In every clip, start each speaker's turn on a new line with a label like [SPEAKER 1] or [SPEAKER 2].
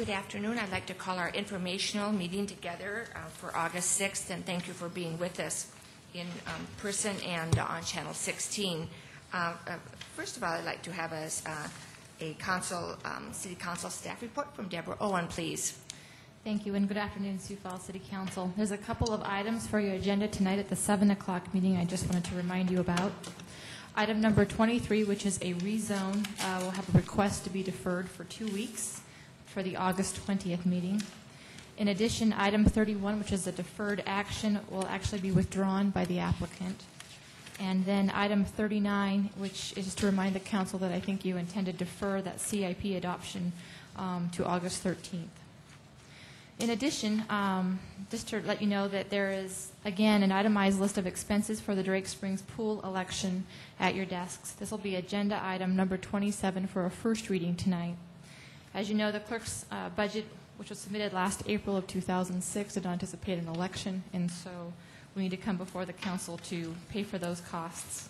[SPEAKER 1] Good afternoon. I'd like to call our informational meeting together for August 6th, and thank you for being with us in person and on Channel 16. First of all, I'd like to have a City Council staff report from Deborah Owen, please.
[SPEAKER 2] Thank you, and good afternoon, Sioux Falls City Council. There's a couple of items for your agenda tonight at the 7 o'clock meeting I just wanted to remind you about. Item number 23, which is a rezone, will have a request to be deferred for 2 weeks for the August 20th meeting. In addition, item 31, which is a deferred action, will actually be withdrawn by the applicant. And then item 39, which is to remind the council that I think you intend to defer that CIP adoption to August 13th. In addition, just to let you know that there is, again, an itemized list of expenses for the Drake Springs pool election at your desks. This will be agenda item number 27 for a first reading tonight. As you know, the clerk's budget, which was submitted last April of 2006, did not anticipate an election, and so we need to come before the council to pay for those costs.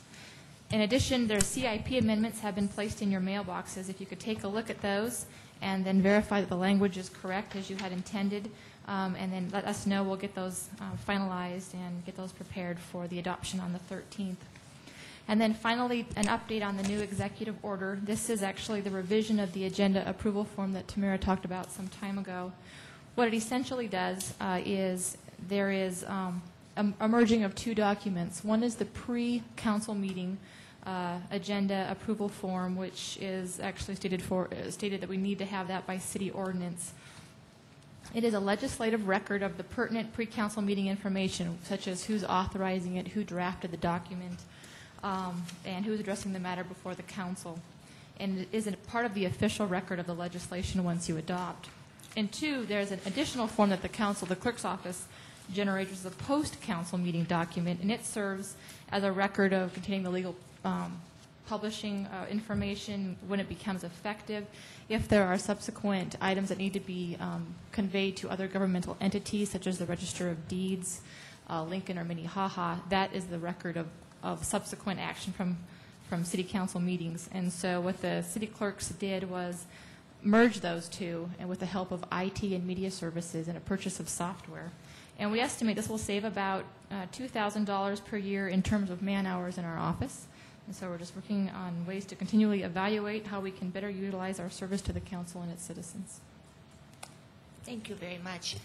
[SPEAKER 2] In addition, their CIP amendments have been placed in your mailboxes. If you could take a look at those and then verify that the language is correct as you had intended, and then let us know. We'll get those finalized and get those prepared for the adoption on the 13th. And then finally, an update on the new executive order. This is actually the revision of the agenda approval form that Tamara talked about some time ago. What it essentially does is there is a merging of two documents. One is the pre-council meeting agenda approval form, which is actually stated that we need to have that by city ordinance. It is a legislative record of the pertinent pre-council meeting information, such as who's authorizing it, who drafted the document, and who's addressing the matter before the council. And it is a part of the official record of the legislation once you adopt. And two, there's an additional form that the council, the clerk's office, generates, which is a post-council meeting document, and it serves as a record of containing the legal publishing information when it becomes effective. If there are subsequent items that need to be conveyed to other governmental entities, such as the Register of Deeds, Lincoln or Minnehaha, that is the record of subsequent action from city council meetings. And so what the city clerks did was merge those two, and with the help of IT and media services and a purchase of software. And we estimate this will save about $2,000 per year in terms of man hours in our office. And so we're just working on ways to continually evaluate how we can better utilize our service to the council and its citizens.
[SPEAKER 1] Thank you very much.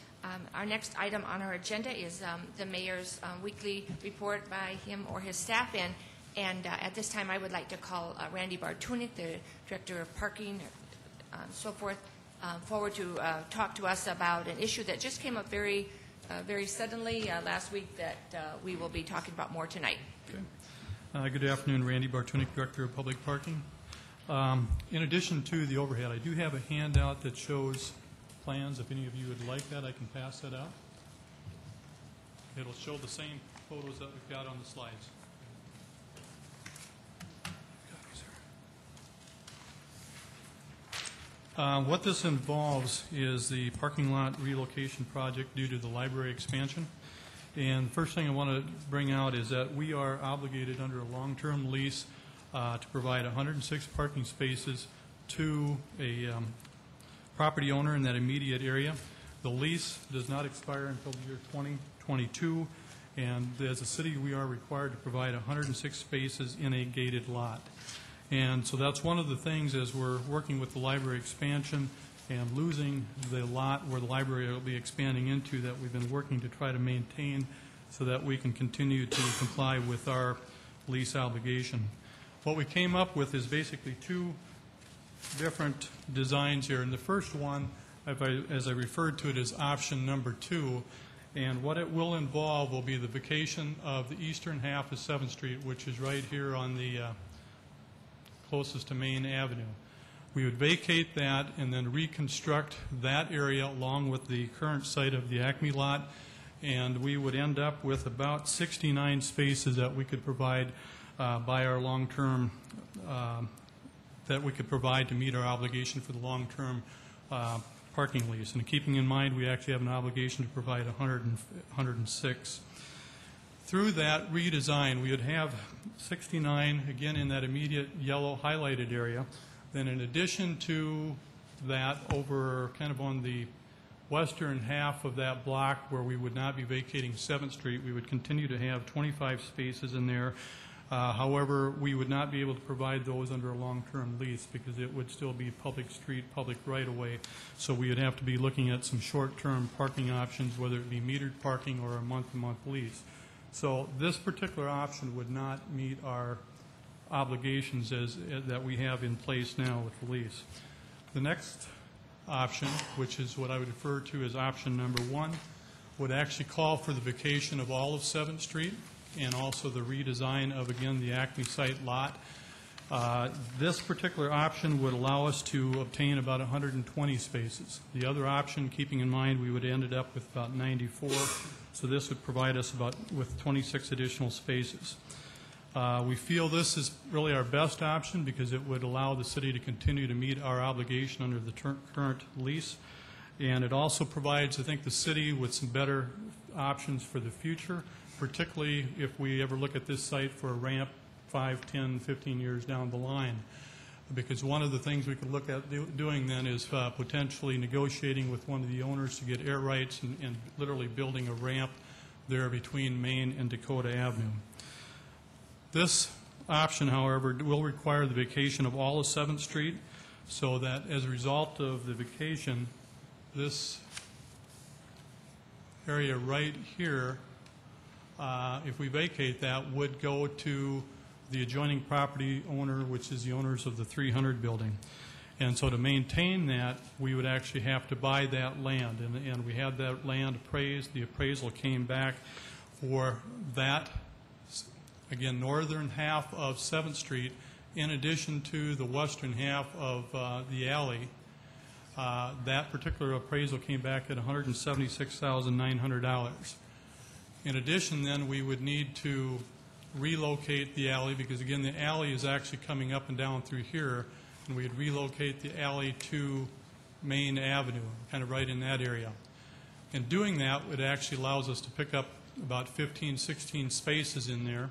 [SPEAKER 1] Our next item on our agenda is the mayor's weekly report by him or his staff. And at this time, I would like to call Randy Bartunik, the Director of Parking, so forth, forward to talk to us about an issue that just came up very suddenly last week that we will be talking about more tonight.
[SPEAKER 3] Okay. Good afternoon, Randy Bartunik, Director of Public Parking. In addition to the overhead, I do have a handout that shows plans. If any of you would like that, I can pass that out. It'll show the same photos that we've got on the slides. What this involves is the parking lot relocation project due to the library expansion. And the first thing I want to bring out is that we are obligated under a long-term lease to provide 106 parking spaces to a property owner in that immediate area. The lease does not expire until the year 2022, and as a city we are required to provide 106 spaces in a gated lot. And so that's one of the things as we're working with the library expansion and losing the lot where the library will be expanding into, that we've been working to try to maintain so that we can continue to comply with our lease obligation. What we came up with is basically two different designs here. And the first one, as I referred to it, is option number 2. And what it will involve will be the vacation of the eastern half of 7th Street, which is right here on the closest to Main Avenue. We would vacate that and then reconstruct that area along with the current site of the Acme lot, and we would end up with about 69 spaces that we could provide by our long-term, that we could provide to meet our obligation for the long-term parking lease. And keeping in mind we actually have an obligation to provide 106. Through that redesign, we would have 69, again, in that immediate yellow highlighted area. Then in addition to that over kind of on the western half of that block where we would not be vacating 7th Street. We would continue to have 25 spaces in there. However, we would not be able to provide those under a long-term lease because it would still be public street, public right-of-way. So we would have to be looking at some short-term parking options, whether it be metered parking or a month-to-month lease. So this particular option would not meet our obligations that we have in place now with the lease. The next option, which is what I would refer to as option number 1, would actually call for the vacation of all of 7th Street and also the redesign of, again, the Acme site lot. This particular option would allow us to obtain about 120 spaces. The other option, keeping in mind we would have ended up with about 94, so this would provide us with 26 additional spaces. We feel this is really our best option because it would allow the city to continue to meet our obligation under the current lease. And it also provides, I think, the city with some better options for the future, particularly if we ever look at this site for a ramp 5, 10, 15 years down the line. Because one of the things we could look at doing then is potentially negotiating with one of the owners to get air rights and literally building a ramp there between Main and Dakota Avenue. This option, however, will require the vacation of all of 7th Street, so that as a result of the vacation, this area right here, if we vacate that, would go to the adjoining property owner, which is the owners of the 300 building. And so to maintain that, we would actually have to buy that land. And we had that land appraised. The appraisal came back for that, again, northern half of 7th Street, in addition to the western half of the alley. That particular appraisal came back at $176,900. In addition, then, we would need to relocate the alley because, again, the alley is actually coming up and down through here, and we'd relocate the alley to Main Avenue, kind of right in that area. And doing that, it actually allows us to pick up about 15, 16 spaces in there.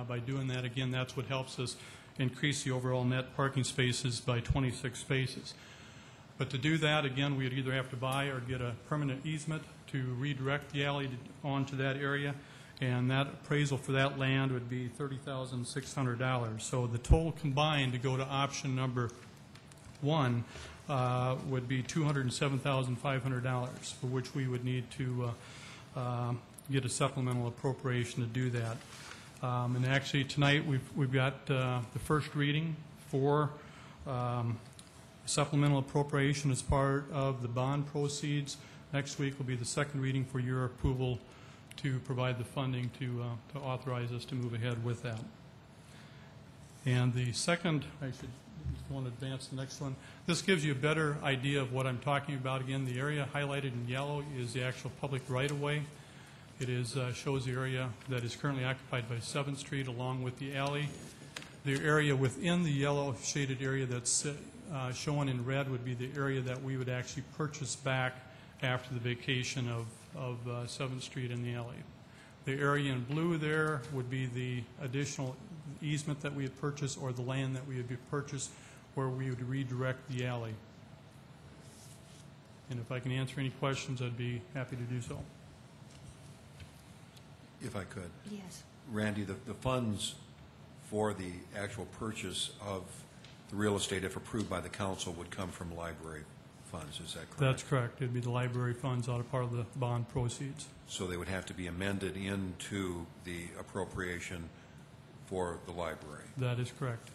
[SPEAKER 3] By doing that, again, that's what helps us increase the overall net parking spaces by 26 spaces. But to do that, again, we'd either have to buy or get a permanent easement to redirect the alley onto that area, and that appraisal for that land would be $30,600. So the total combined to go to option number 1 would be $207,500, for which we would need to get a supplemental appropriation to do that. And actually tonight we've got the first reading for supplemental appropriation as part of the bond proceeds. Next week will be the second reading for your approval to provide the funding to authorize us to move ahead with that. And the second, I should want to advance the next one. This gives you a better idea of what I'm talking about. Again, the area highlighted in yellow is the actual public right-of-way. It shows the area that is currently occupied by 7th Street along with the alley. The area within the yellow shaded area that's shown in red would be the area that we would actually purchase back after the vacation of 7th Street and the alley. The area in blue there would be the additional easement that we had purchased or the land that we would purchased where we would redirect the alley. And if I can answer any questions, I'd be happy to do so.
[SPEAKER 4] If I could.
[SPEAKER 1] Yes.
[SPEAKER 4] Randy, the funds for the actual purchase of the real estate, if approved by the council, would come from library funds, is that correct?
[SPEAKER 3] That's correct. It would be the library funds out of part of the bond proceeds.
[SPEAKER 4] So they would have to be amended into the appropriation for the library?
[SPEAKER 3] That is correct.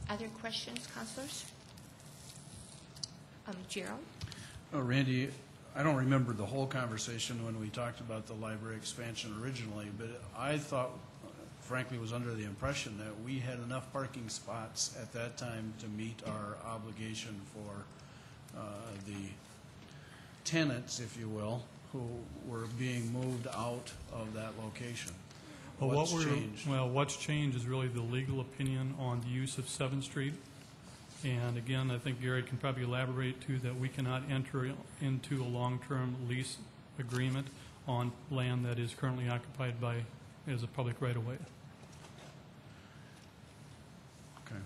[SPEAKER 1] Other questions, councilors? Gerald?
[SPEAKER 5] Oh, Randy, I don't remember the whole conversation when we talked about the library expansion originally, but I thought, frankly, was under the impression that we had enough parking spots at that time to meet our obligation for the tenants, if you will, who were being moved out of that location.
[SPEAKER 3] Well,
[SPEAKER 5] What's changed?
[SPEAKER 3] Well, what's changed is really the legal opinion on the use of 7th Street. And again, I think Gary can probably elaborate too that we cannot enter into a long-term lease agreement on land that is currently occupied by as a public right-of-way.
[SPEAKER 5] Okay.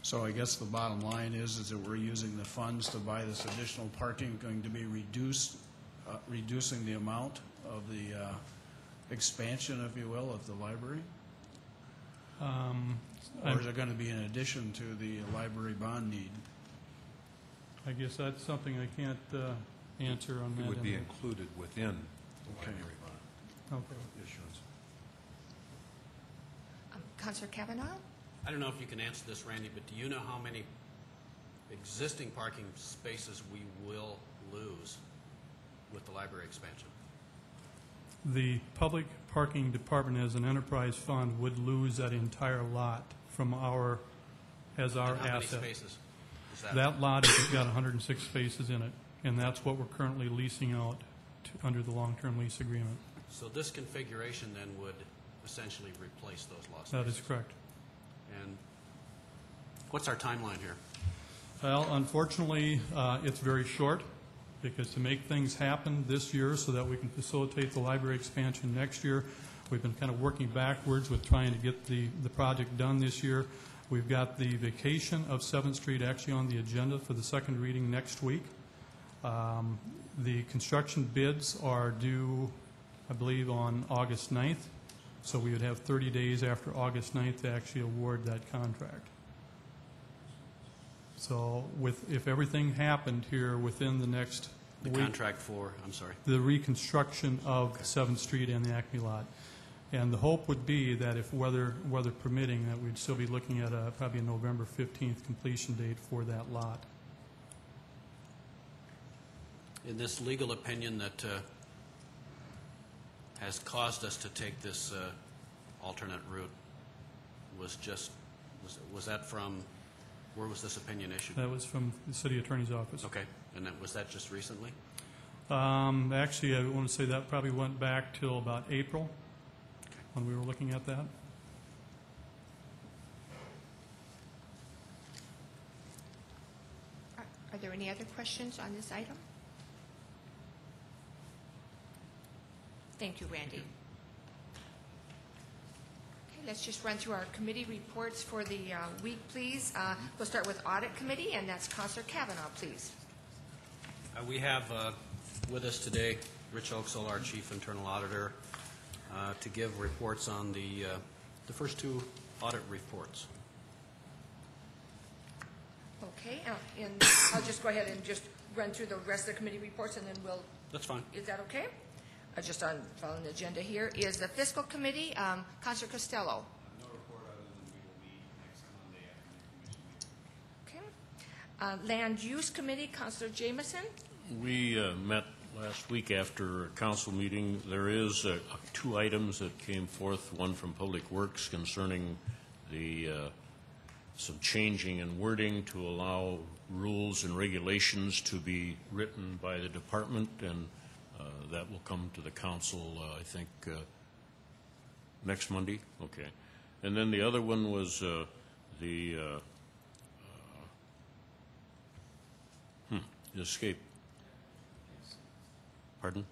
[SPEAKER 5] So I guess the bottom line is that we're using the funds to buy this additional parking, going to be reducing the amount of the expansion, if you will, of the library? Or is it going to be in addition to the library bond need?
[SPEAKER 3] I guess that's something I can't answer on that.
[SPEAKER 4] It would be
[SPEAKER 3] end.
[SPEAKER 4] included within the
[SPEAKER 5] Okay.
[SPEAKER 4] library bond
[SPEAKER 3] Okay.
[SPEAKER 4] issuance.
[SPEAKER 1] Councilor Kavanaugh?
[SPEAKER 6] I don't know if you can answer this, Randy, but do you know how many existing parking spaces we will lose with the library expansion?
[SPEAKER 3] The public parking department as an enterprise fund would lose that entire lot from our, as our
[SPEAKER 6] And how many
[SPEAKER 3] asset.
[SPEAKER 6] spaces is that?
[SPEAKER 3] That lot has got 106 spaces in it, and that's what we're currently leasing out under the long-term lease agreement.
[SPEAKER 6] So this configuration then would essentially replace those lost
[SPEAKER 3] That
[SPEAKER 6] spaces?
[SPEAKER 3] is correct.
[SPEAKER 6] And what's our timeline here?
[SPEAKER 3] Well, unfortunately, it's very short, because to make things happen this year so that we can facilitate the library expansion next year, we've been kind of working backwards with trying to get the project done this year. We've got the vacation of 7th Street actually on the agenda for the second reading next week. The construction bids are due, I believe, on August 9th, so we would have 30 days after August 9th to actually award that contract. So if everything happened here within the next
[SPEAKER 6] The
[SPEAKER 3] week,
[SPEAKER 6] contract for, I'm sorry.
[SPEAKER 3] the reconstruction of 7th Street and the Acme lot. And the hope would be that if weather permitting, that we'd still be looking at probably a November 15th completion date for that lot.
[SPEAKER 6] In this legal opinion that has caused us to take this alternate route, was that from, where was this opinion issued?
[SPEAKER 3] That was from the city attorney's office.
[SPEAKER 6] Okay, and was that just recently?
[SPEAKER 3] Actually, I want to say that probably went back till about April when we were looking at that.
[SPEAKER 1] Are there any other questions on this item? Thank you, Randy. Okay, let's just run through our committee reports for the week, please. We'll start with Audit Committee, and that's Councilor Kavanaugh, please.
[SPEAKER 6] We have with us today Rich Oaksall, our Chief Internal Auditor, to give reports on the first two audit reports.
[SPEAKER 1] Okay, and I'll just go ahead and just run through the rest of the committee reports, and then we'll,
[SPEAKER 6] That's fine.
[SPEAKER 1] is that okay? Just on following the agenda here is the Fiscal Committee, Councilor Costello.
[SPEAKER 7] No report other than we will meet next Monday after the commission meeting.
[SPEAKER 1] Okay. Land Use Committee, Councilor Jamieson.
[SPEAKER 8] We met last week after a council meeting. There is two items that came forth, one from Public Works concerning the some changing in wording to allow rules and regulations to be written by the department, and that will come to the council, I think, next Monday. Okay. And then the other one was the escape. Pardon?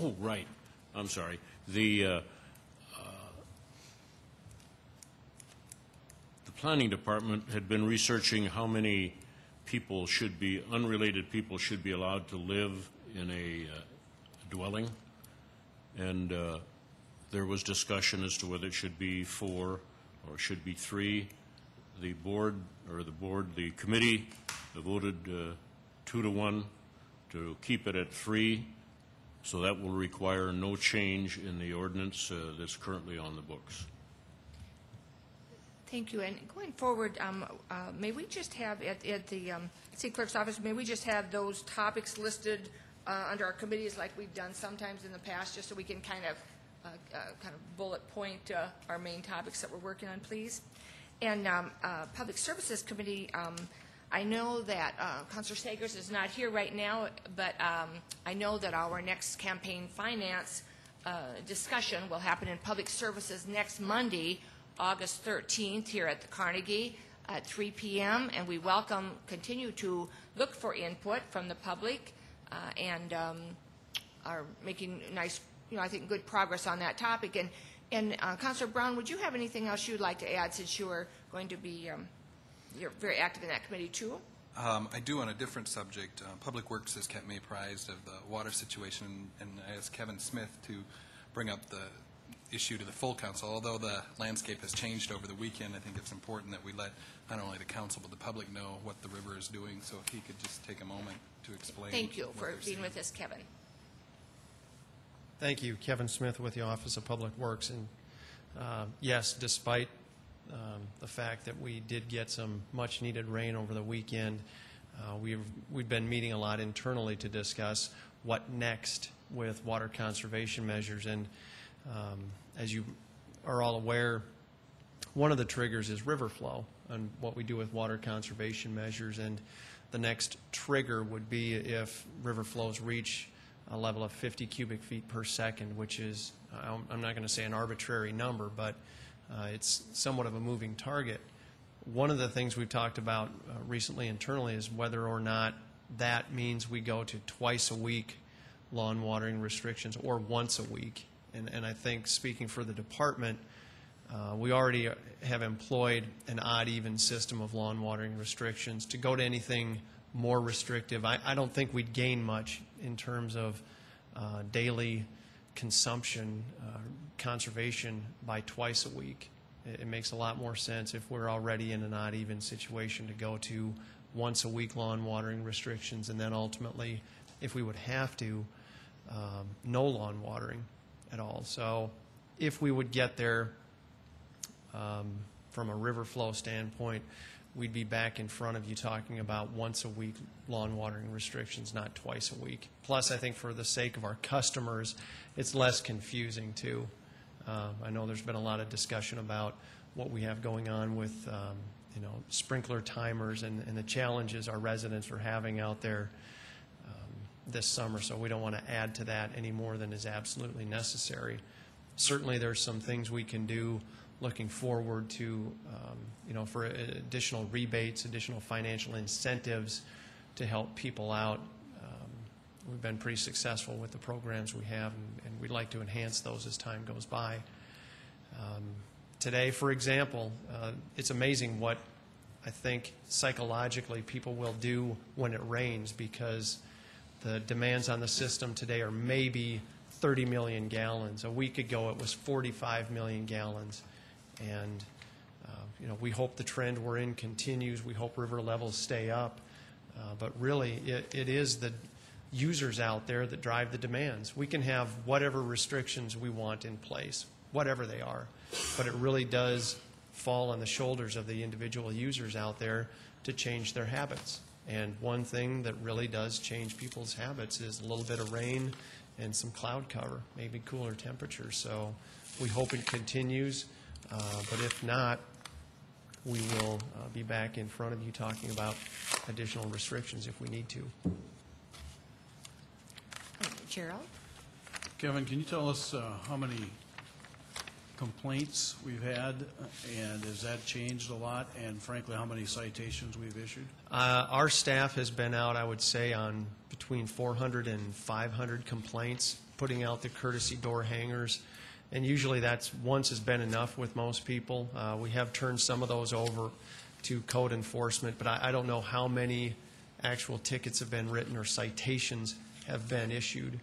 [SPEAKER 8] Oh, right. I'm sorry. The planning department had been researching how many people should be, unrelated people should be allowed to live in a dwelling. And there was discussion as to whether it should be 4 or should be 3. The committee voted 2-1 to keep it at 3. So that will require no change in the ordinance that's currently on the books.
[SPEAKER 1] Thank you. And going forward, may we just have at the city clerk's office, may we just have those topics listed under our committees like we've done sometimes in the past, just so we can kind of bullet point our main topics that we're working on, please? And Public Services Committee, I know that Councilor Sagers is not here right now, but I know that our next campaign finance discussion will happen in Public Services next Monday, August 13th, here at the Carnegie at 3 p.m., and we continue to look for input from the public and are making nice, I think, good progress on that topic. And And Councilor Brown, would you have anything else you'd like to add, since you are going to be, you're very active in that committee too?
[SPEAKER 7] I do on a different subject. Public Works has kept me apprised of the water situation, and I asked Kevin Smith to bring up the issue to the full council. Although the landscape has changed over the weekend, I think it's important that we let not only the council but the public know what the river is doing. So if he could just take a moment to explain.
[SPEAKER 1] Thank you
[SPEAKER 7] what
[SPEAKER 1] for
[SPEAKER 7] they're
[SPEAKER 1] being
[SPEAKER 7] seeing.
[SPEAKER 1] with us, Kevin.
[SPEAKER 9] Thank you. Kevin Smith with the Office of Public Works. And yes, despite the fact that we did get some much-needed rain over the weekend, we've been meeting a lot internally to discuss what next with water conservation measures. And as you are all aware, one of the triggers is river flow and what we do with water conservation measures. And the next trigger would be if river flows reach a level of 50 cubic feet per second, which is, I'm not going to say an arbitrary number, but it's somewhat of a moving target. One of the things we've talked about recently internally is whether or not that means we go to twice a week lawn watering restrictions or once a week. And I think, speaking for the department, we already have employed an odd-even system of lawn watering restrictions. To go to anything more restrictive, I don't think we'd gain much in terms of daily consumption, conservation by twice a week. It makes a lot more sense if we're already in an odd-even situation to go to once a week lawn watering restrictions, and then ultimately, if we would have to, no lawn watering at all. So if we would get there from a river flow standpoint, we'd be back in front of you talking about once a week lawn watering restrictions, not twice a week. Plus, I think for the sake of our customers, it's less confusing too. I know there's been a lot of discussion about what we have going on with sprinkler timers and the challenges our residents are having out there this summer, so we don't want to add to that any more than is absolutely necessary. Certainly there's some things we can do looking forward to, for additional rebates, additional financial incentives to help people out. We've been pretty successful with the programs we have, and we'd like to enhance those as time goes by. Today, for example, it's amazing what I think psychologically people will do when it rains, because the demands on the system today are maybe 30 million gallons. A week ago, it was 45 million gallons. And, we hope the trend we're in continues. We hope river levels stay up. But really, it is the users out there that drive the demands. We can have whatever restrictions we want in place, whatever they are. But it really does fall on the shoulders of the individual users out there to change their habits. And one thing that really does change people's habits is a little bit of rain and some cloud cover, maybe cooler temperatures. So we hope it continues. But if not, we will be back in front of you talking about additional restrictions if we need to.
[SPEAKER 1] Gerald?
[SPEAKER 5] Kevin, can you tell us how many complaints we've had, and has that changed a lot, and frankly, how many citations we've issued?
[SPEAKER 9] Our staff has been out, I would say, on between 400 and 500 complaints, putting out the courtesy door hangers. And usually that's once has been enough with most people. We have turned some of those over to code enforcement, but I don't know how many actual tickets have been written or citations have been issued.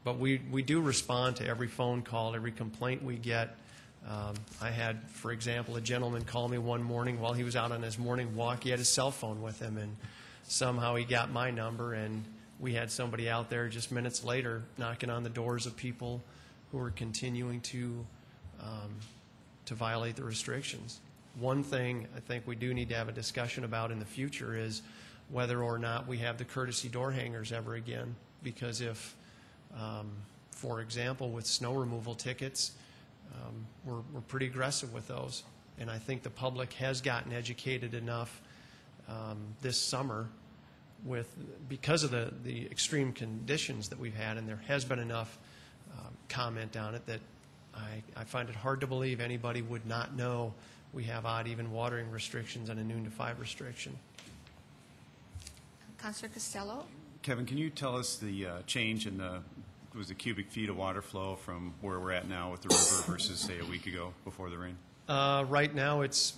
[SPEAKER 9] But we do respond to every phone call, every complaint we get. I had, for example, a gentleman call me one morning while he was out on his morning walk. He had his cell phone with him, and somehow he got my number, and we had somebody out there just minutes later knocking on the doors of people who are continuing to violate the restrictions. One thing I think we do need to have a discussion about in the future is whether or not we have the courtesy door hangers ever again. Because if, for example, with snow removal tickets, we're pretty aggressive with those. And I think the public has gotten educated enough this summer because of the extreme conditions that we've had, and there has been enough comment on it that I find it hard to believe anybody would not know we have odd-even watering restrictions and a noon to 5 restriction.
[SPEAKER 1] Councilor Costello?
[SPEAKER 10] Kevin, can you tell us the change in the was the cubic feet of water flow from where we're at now with the river versus, say, a week ago before the rain?
[SPEAKER 9] Right now, it's,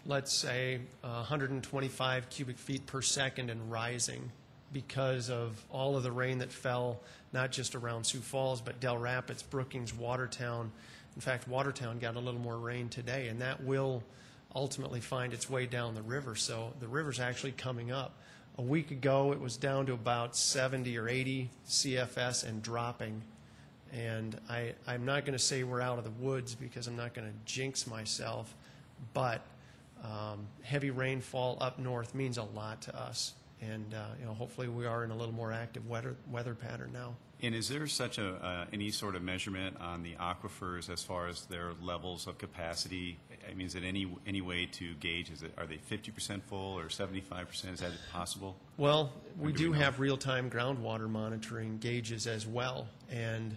[SPEAKER 9] let's say, 125 cubic feet per second and rising because of all of the rain that fell, not just around Sioux Falls, but Del Rapids, Brookings, Watertown. In fact, Watertown got a little more rain today, and that will ultimately find its way down the river. So the river's actually coming up. A week ago, it was down to about 70 or 80 CFS and dropping. And I'm not going to say we're out of the woods because I'm not going to jinx myself, but heavy rainfall up north means a lot to us. And hopefully we are in a little more active weather pattern now.
[SPEAKER 10] And is there such any sort of measurement on the aquifers as far as their levels of capacity? I mean, is it any way to gauge? Are they 50% full or 75%? Is that possible?
[SPEAKER 9] Well, we do have real-time groundwater monitoring gauges as well. And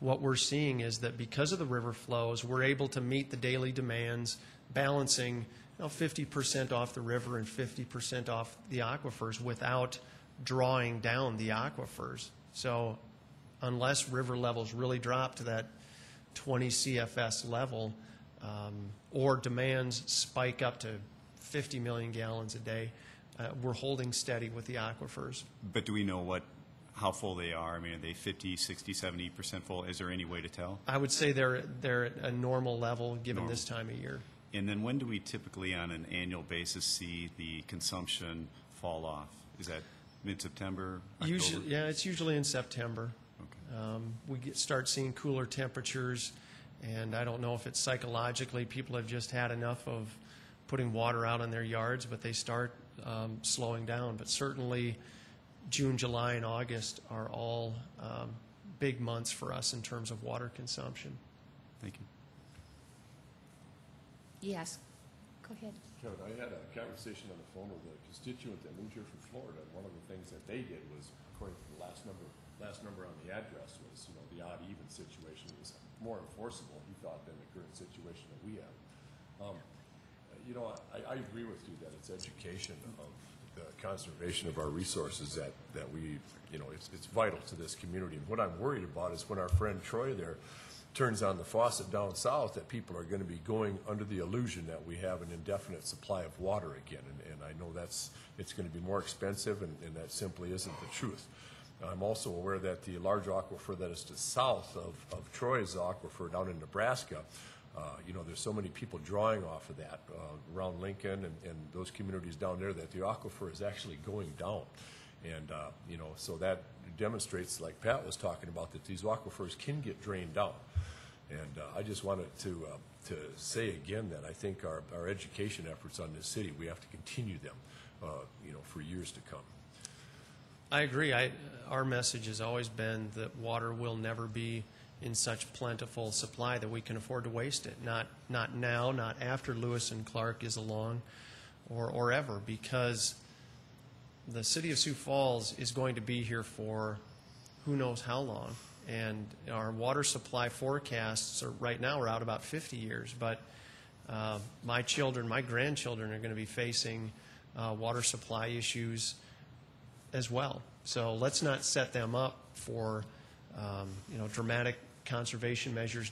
[SPEAKER 9] what we're seeing is that because of the river flows, we're able to meet the daily demands, balancing 50% off the river and 50% off the aquifers without drawing down the aquifers. So unless river levels really drop to that 20 CFS level or demands spike up to 50 million gallons a day, we're holding steady with the aquifers.
[SPEAKER 10] But do we know how full they are? I mean, are they 50, 60, 70% full? Is there any way to tell?
[SPEAKER 9] I would say they're at a normal level given this time of year.
[SPEAKER 10] And then when do we typically on an annual basis see the consumption fall off? Is that mid-September, October?
[SPEAKER 9] Usually, yeah, it's usually in September.
[SPEAKER 10] Okay.
[SPEAKER 9] We start seeing cooler temperatures, and I don't know if it's psychologically people have just had enough of putting water out in their yards, but they start slowing down. But certainly June, July, and August are all big months for us in terms of water consumption.
[SPEAKER 10] Thank you.
[SPEAKER 1] Yes. Go ahead.
[SPEAKER 11] Kevin, I had a conversation on the phone with a constituent that moved here from Florida, and one of the things that they did was, according to the last number on the address was, the odd-even situation was more enforceable, he thought, than the current situation that we have. I agree with you that it's education of the conservation of our resources that we, it's vital to this community. And what I'm worried about is when our friend Troy there turns on the faucet down south, that people are going to be going under the illusion that we have an indefinite supply of water again. And I know it's going to be more expensive, and that simply isn't the truth. I'm also aware that the large aquifer that is to south of Troy's aquifer down in Nebraska, there's so many people drawing off of that around Lincoln and those communities down there that the aquifer is actually going down. And, so that demonstrates, like Pat was talking about, that these aquifers can get drained down. And I just wanted to say again that I think our education efforts on this city, we have to continue them, for years to come.
[SPEAKER 9] I agree. Our message has always been that water will never be in such plentiful supply that we can afford to waste it. Not now, not after Lewis and Clark is along, or ever, because the city of Sioux Falls is going to be here for who knows how long. And our water supply forecasts right now are out about 50 years. But my grandchildren are going to be facing water supply issues as well. So let's not set them up for dramatic conservation measures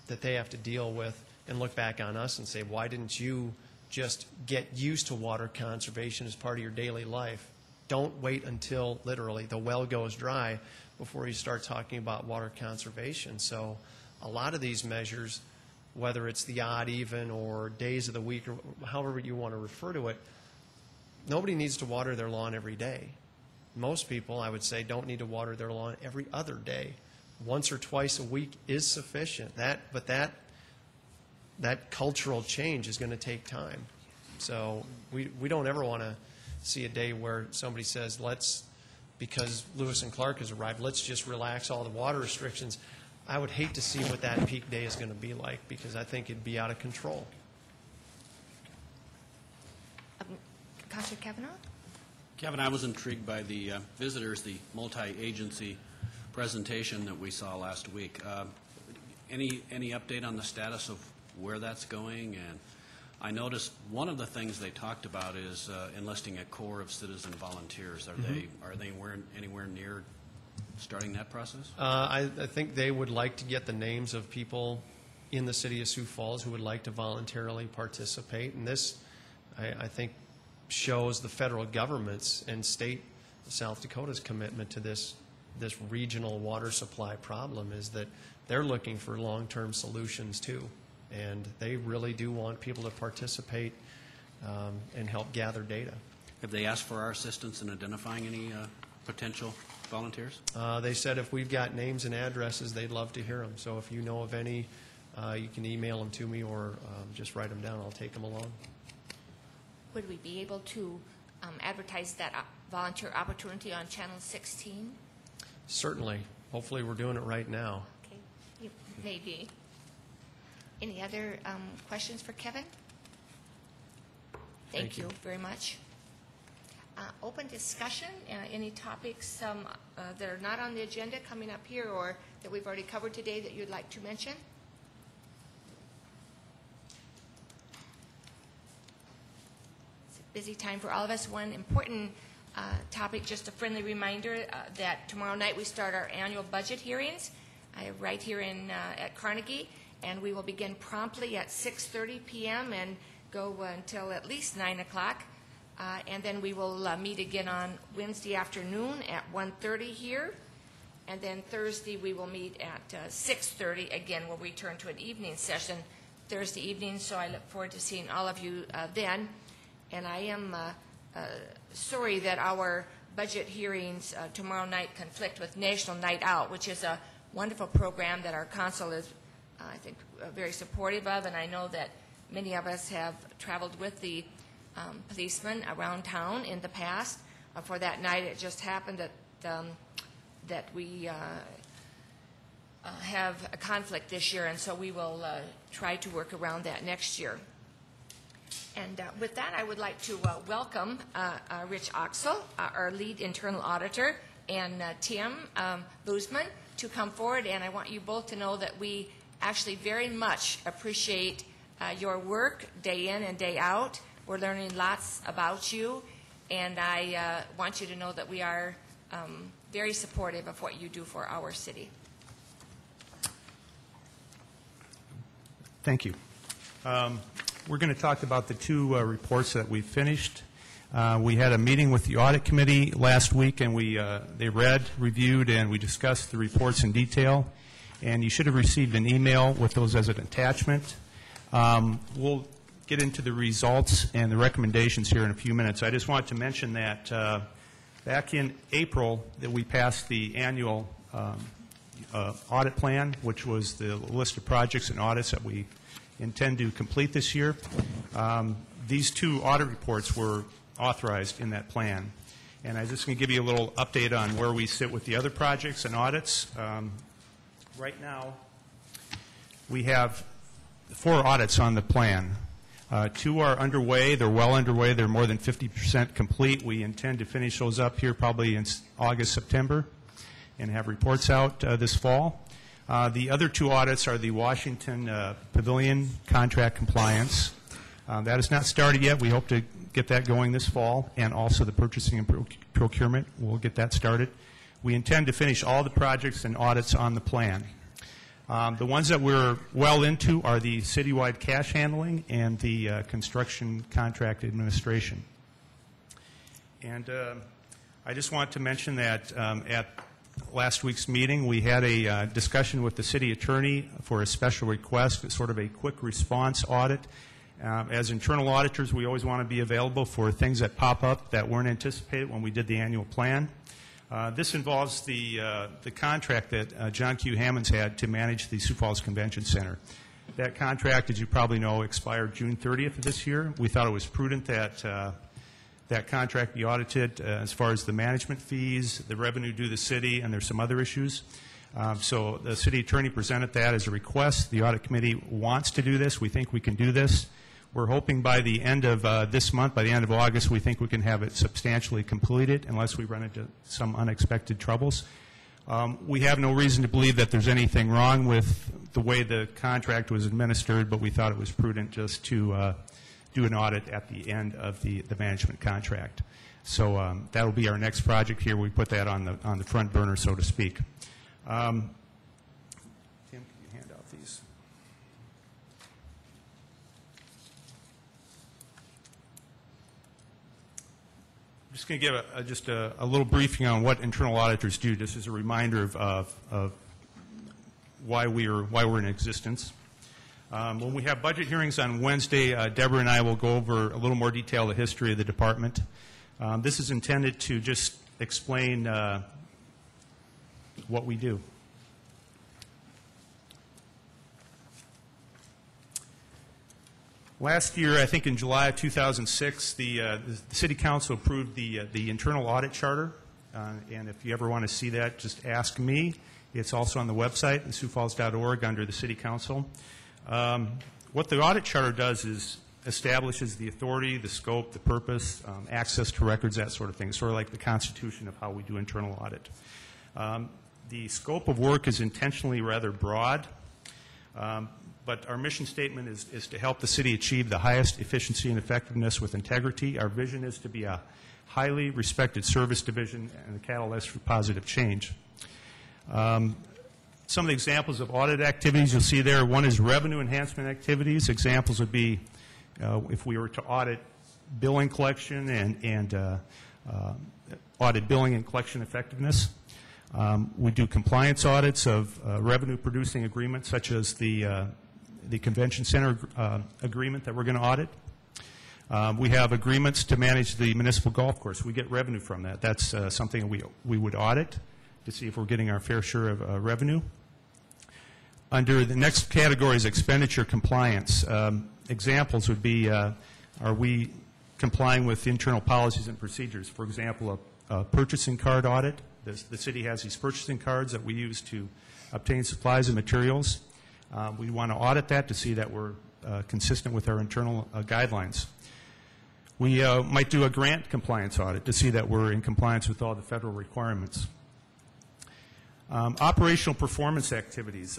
[SPEAKER 9] that they have to deal with and look back on us and say, why didn't you just get used to water conservation as part of your daily life? Don't wait until literally the well goes dry before you start talking about water conservation. So a lot of these measures, whether it's the odd even or days of the week or however you want to refer to it, nobody needs to water their lawn every day. Most people, I would say, don't need to water their lawn every other day. Once or twice a week is sufficient. But that cultural change is going to take time. So we don't ever want to see a day where somebody says, because Lewis and Clark has arrived, let's just relax all the water restrictions. I would hate to see what that peak day is going to be like, because I think it'd be out of control.
[SPEAKER 1] Councilor Kavanaugh?
[SPEAKER 6] Kevin, I was intrigued by the visitors, the multi-agency presentation that we saw last week. Any update on the status of where that's going? And I noticed one of the things they talked about is enlisting a corps of citizen volunteers. Are they anywhere near starting that process?
[SPEAKER 9] I think they would like to get the names of people in the city of Sioux Falls who would like to voluntarily participate. And this, I think, shows the federal government's and state South Dakota's commitment to this regional water supply problem, is that they're looking for long-term solutions too. And they really do want people to participate and help gather data.
[SPEAKER 6] Have they asked for our assistance in identifying any potential volunteers?
[SPEAKER 9] They said if we've got names and addresses, they'd love to hear them. So if you know of any, you can email them to me or just write them down. I'll take them along.
[SPEAKER 1] Would we be able to advertise that volunteer opportunity on Channel 16?
[SPEAKER 9] Certainly. Hopefully we're doing it right now.
[SPEAKER 1] Okay, maybe. Any other questions for Kevin? Thank you very much. Open discussion, any topics that are not on the agenda coming up here or that we've already covered today that you'd like to mention? It's a busy time for all of us. One important topic, just a friendly reminder that tomorrow night we start our annual budget hearings right here at Carnegie, and we will begin promptly at 6:30 p.m. and go until at least 9 o'clock. And then we will meet again on Wednesday afternoon at 1:30 here. And then Thursday we will meet at 6:30. Again, we'll return to an evening session Thursday evening, so I look forward to seeing all of you then. And I am sorry that our budget hearings tomorrow night conflict with National Night Out, which is a wonderful program that our council is, I think, very supportive of. And I know that many of us have traveled with the policemen around town in the past. For that night, it just happened that we have a conflict this year, and so we will try to work around that next year. And with that, I would like to welcome Rich Oxel, our lead internal auditor, and Tim Boozman to come forward. And I want you both to know that we actually very much appreciate your work day in and day out. We're learning lots about you, and I want you to know that we are very supportive of what you do for our city.
[SPEAKER 12] Thank you. We're going to talk about the two reports that we finished. We had a meeting with the Audit Committee last week, and they read, reviewed, and we discussed the reports in detail. And you should have received an email with those as an attachment. We'll get into the results and the recommendations here in a few minutes. I just want to mention that back in April that we passed the annual audit plan, which was the list of projects and audits that we intend to complete this year. These two audit reports were authorized in that plan. And I'm just going to give you a little update on where we sit with the other projects and audits. Right now, we have 4 audits on the plan. 2 are underway. They're well underway. They're more than 50% complete. We intend to finish those up here probably in August, September, and have reports out this fall. The other 2 audits are the Washington Pavilion contract compliance. That is not started yet. We hope to get that going this fall, and also the purchasing and procurement. We'll get that started. We intend to finish all the projects and audits on the plan. The ones that we're well into are the citywide cash handling and the construction contract administration. And I just want to mention that at last week's meeting, we had a discussion with the city attorney for a special request, sort of a quick response audit. As internal auditors, we always want to be available for things that pop up that weren't anticipated when we did the annual plan. This involves the contract that John Q. Hammonds had to manage the Sioux Falls Convention Center. That contract, as you probably know, expired June 30th of this year. We thought it was prudent that that contract be audited as far as the management fees, the revenue due the city, and there's some other issues. So the city attorney presented that as a request. The audit committee wants to do this. We think we can do this. We're hoping by the end of this month, by the end of August, we think we can have it substantially completed unless we run into some unexpected troubles. We have no reason to believe that there's anything wrong with the way the contract was administered, but we thought it was prudent just to do an audit at the end of the management contract. So that'll be our next project here. We put that on the front burner, so to speak. Tim, can you hand out these? I'm just going to give just a little briefing on what internal auditors do. This is a reminder of why we're in existence. When we have budget hearings on Wednesday, Deborah and I will go over a little more detail the history of the department. This is intended to just explain what we do. Last year, I think in July of 2006, the City Council approved the Internal Audit Charter. And if you ever want to see that, just ask me. It's also on the website at siouxfalls.org under the City Council. What the Audit Charter does is establishes the authority, the scope, the purpose, access to records, that sort of thing. It's sort of like the constitution of how we do internal audit. The scope of work is intentionally rather broad, but our mission statement is to help the city achieve the highest efficiency and effectiveness with integrity. Our vision is to be a highly respected service division and a catalyst for positive change. Some of the examples of audit activities you'll see there, one is revenue enhancement activities. Examples would be if we were to audit billing collection and audit billing and collection effectiveness. We do compliance audits of revenue-producing agreements, such as the convention center agreement that we're going to audit. We have agreements to manage the municipal golf course. We get revenue from that. That's something we would audit to see if we're getting our fair share of revenue. Under the next category is expenditure compliance. Examples would be, are we complying with internal policies and procedures? For example, a purchasing card audit. The city has these purchasing cards that we use to obtain supplies and materials. We want to audit that to see that we're consistent with our internal guidelines. We might do a grant compliance audit to see that we're in compliance with all the federal requirements. Operational performance activities.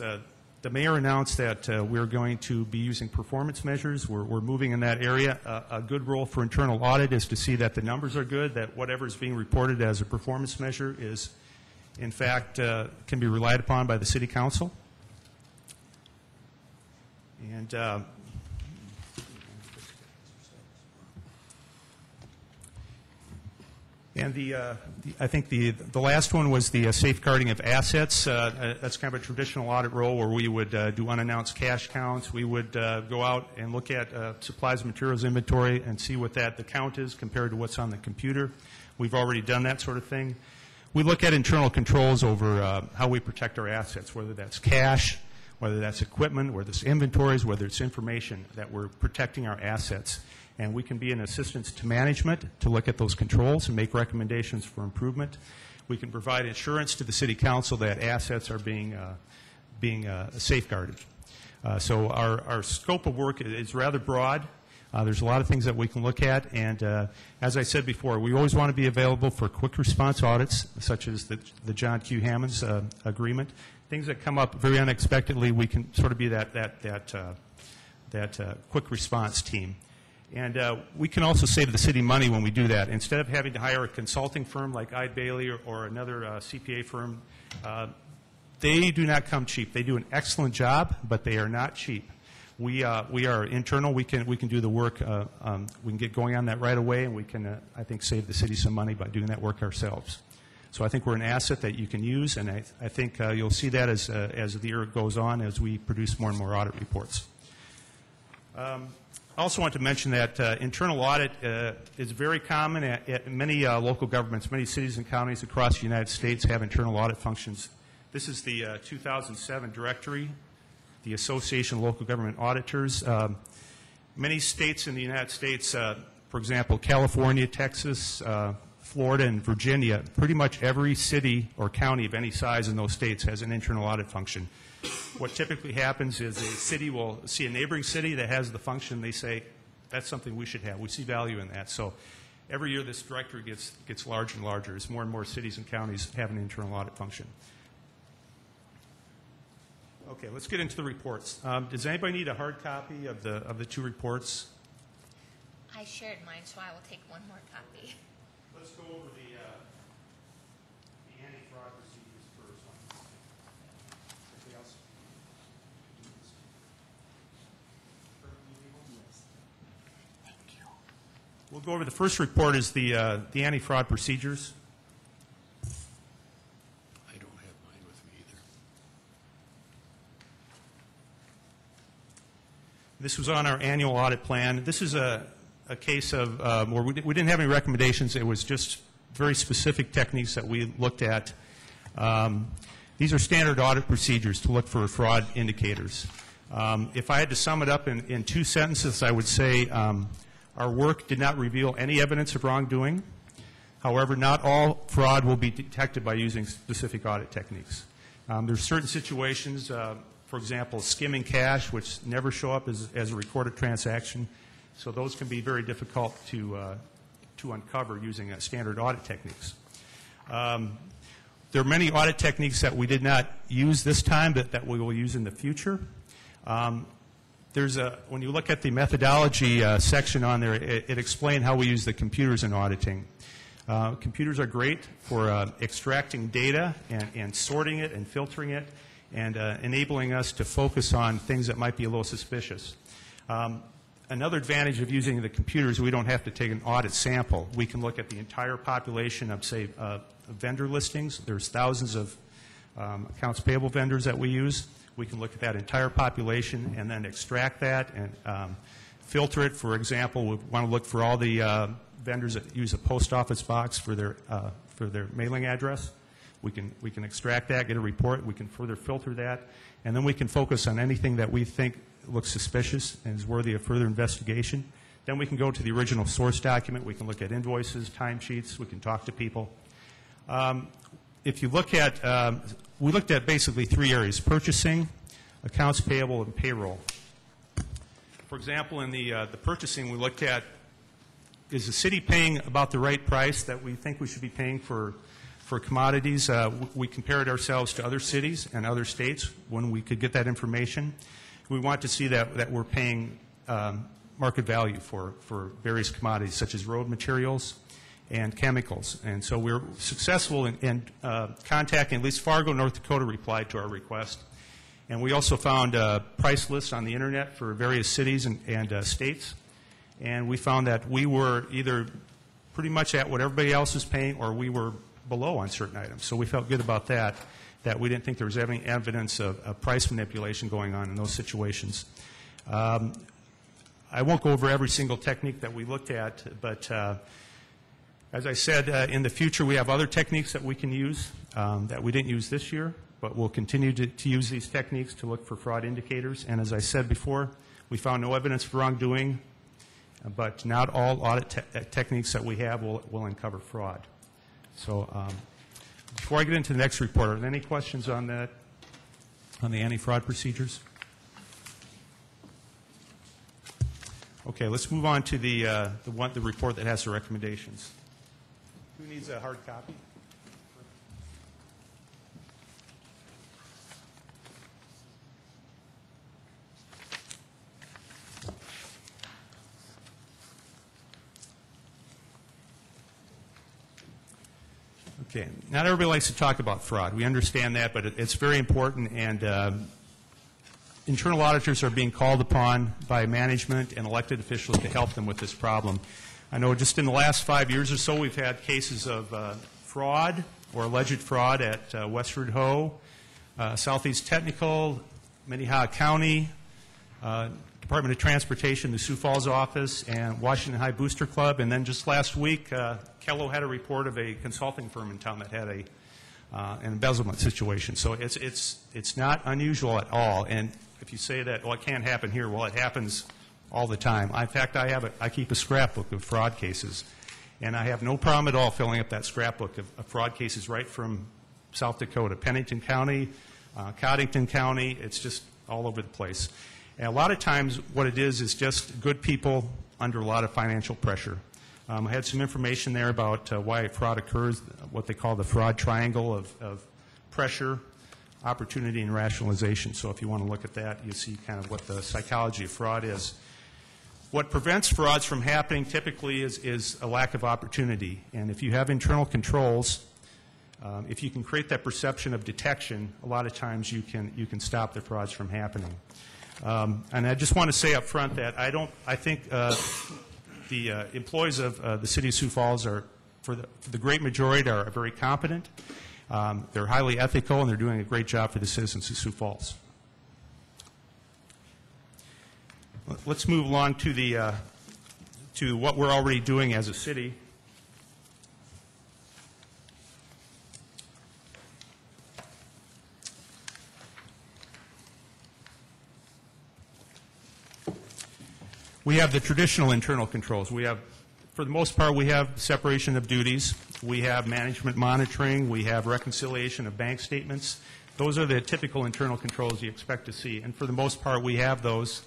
[SPEAKER 12] The mayor announced that we're going to be using performance measures. We're moving in that area. A good role for internal audit is to see that the numbers are good, that whatever is being reported as a performance measure is, in fact, can be relied upon by the City Council. And I think the last one was the safeguarding of assets. That's kind of a traditional audit role where we would do unannounced cash counts. We would go out and look at supplies and materials inventory and see what the count is compared to what's on the computer. We've already done that sort of thing. We look at internal controls over how we protect our assets, whether that's cash, whether that's equipment, whether it's inventories, whether it's information, that we're protecting our assets. And we can be an assistance to management to look at those controls and make recommendations for improvement. We can provide assurance to the City Council that assets are being safeguarded. So our scope of work is rather broad. There's a lot of things that we can look at. And as I said before, we always want to be available for quick response audits, such as the John Q. Hammonds agreement. Things that come up very unexpectedly, we can sort of be that quick response team. And we can also save the city money when we do that. Instead of having to hire a consulting firm like Eide Bailey or another CPA firm, they do not come cheap. They do an excellent job, but they are not cheap. We are internal. We can do the work. We can get going on that right away, and we can, I think, save the city some money by doing that work ourselves. So I think we're an asset that you can use, and I think you'll see that as the year goes on as we produce more and more audit reports. I also want to mention that internal audit is very common at many local governments. Many cities and counties across the United States have internal audit functions. This is the 2007 directory, the Association of Local Government Auditors. Many states in the United States, for example, California, Texas, Florida, and Virginia, pretty much every city or county of any size in those states has an internal audit function. What typically happens is a city will see a neighboring city that has the function. They say, that's something we should have. We see value in that. So every year this directory gets larger and larger as more and more cities and counties have an internal audit function. Okay, let's get into the reports. Does anybody need a hard copy of the two reports?
[SPEAKER 1] I shared mine, so I will take one more copy.
[SPEAKER 12] let's go over the anti-fraud procedures first. Anybody else? We'll go over the first report is the anti-fraud procedures.
[SPEAKER 6] I don't have mine with me either.
[SPEAKER 12] This was on our annual audit plan. This is a case of where we didn't have any recommendations. It was just very specific techniques that we looked at. These are standard audit procedures to look for fraud indicators. If I had to sum it up in 2 sentences, I would say our work did not reveal any evidence of wrongdoing. However, not all fraud will be detected by using specific audit techniques. There's certain situations, for example, skimming cash, which never show up as a recorded transaction. So those can be very difficult to uncover using standard audit techniques. There are many audit techniques that we did not use this time that we will use in the future. When you look at the methodology section on there, it explained how we use the computers in auditing. Computers are great for extracting data and sorting it and filtering it and enabling us to focus on things that might be a little suspicious. Another advantage of using the computers, we don't have to take an audit sample. We can look at the entire population of, say, vendor listings. There's thousands of accounts payable vendors that we use. We can look at that entire population and then extract that and filter it. For example, we want to look for all the vendors that use a post office box for their mailing address. We can extract that, get a report. We can further filter that, and then we can focus on anything that we think looks suspicious and is worthy of further investigation. Then we can go to the original source document. We can look at invoices, timesheets. We can talk to people. If you look at, we looked at basically 3 areas: purchasing, accounts payable, and payroll. For example, in the purchasing, we looked at, is the city paying about the right price that we think we should be paying for commodities? We compared ourselves to other cities and other states when we could get that information. We want to see that we're paying market value for various commodities, such as road materials and chemicals. And so we're successful in contacting, at least Fargo, North Dakota replied to our request. And we also found price lists on the internet for various cities and states. And we found that we were either pretty much at what everybody else is paying, or we were below on certain items. So we felt good about that we didn't think there was any evidence of price manipulation going on in those situations. I won't go over every single technique that we looked at, but as I said, in the future we have other techniques that we can use that we didn't use this year, but we'll continue to use these techniques to look for fraud indicators. And as I said before, we found no evidence for wrongdoing, but not all audit techniques that we have will uncover fraud. So before I get into the next report, are there any questions on that, on the anti-fraud procedures? Okay, let's move on to the report that has the recommendations. Who needs a hard copy? Okay, not everybody likes to talk about fraud. We understand that, but it's very important, and internal auditors are being called upon by management and elected officials to help them with this problem. I know just in the last 5 years or so, we've had cases of fraud or alleged fraud at Westford Ho, Southeast Technical, Minnehaha County, Department of Transportation, the Sioux Falls office, and Washington High Booster Club. And then just last week, Kello had a report of a consulting firm in town that had an embezzlement situation. So it's not unusual at all. And if you say that, well, it can't happen here, well, it happens all the time. In fact, I keep a scrapbook of fraud cases, and I have no problem at all filling up that scrapbook of fraud cases right from South Dakota, Pennington County, Coddington County. It's just all over the place. And a lot of times what it is just good people under a lot of financial pressure. I had some information there about why fraud occurs, what they call the fraud triangle of pressure, opportunity, and rationalization. So if you want to look at that, you see kind of what the psychology of fraud is. What prevents frauds from happening typically is a lack of opportunity. And if you have internal controls, if you can create that perception of detection, a lot of times you can stop the frauds from happening. And I just want to say up front that I think the employees of the City of Sioux Falls are, for the great majority, are very competent. They're highly ethical, and they're doing a great job for the citizens of Sioux Falls. Let's move along to what we're already doing as a city. We have the traditional internal controls. We have, for the most part, we have separation of duties. We have management monitoring. We have reconciliation of bank statements. Those are the typical internal controls you expect to see. And for the most part, we have those.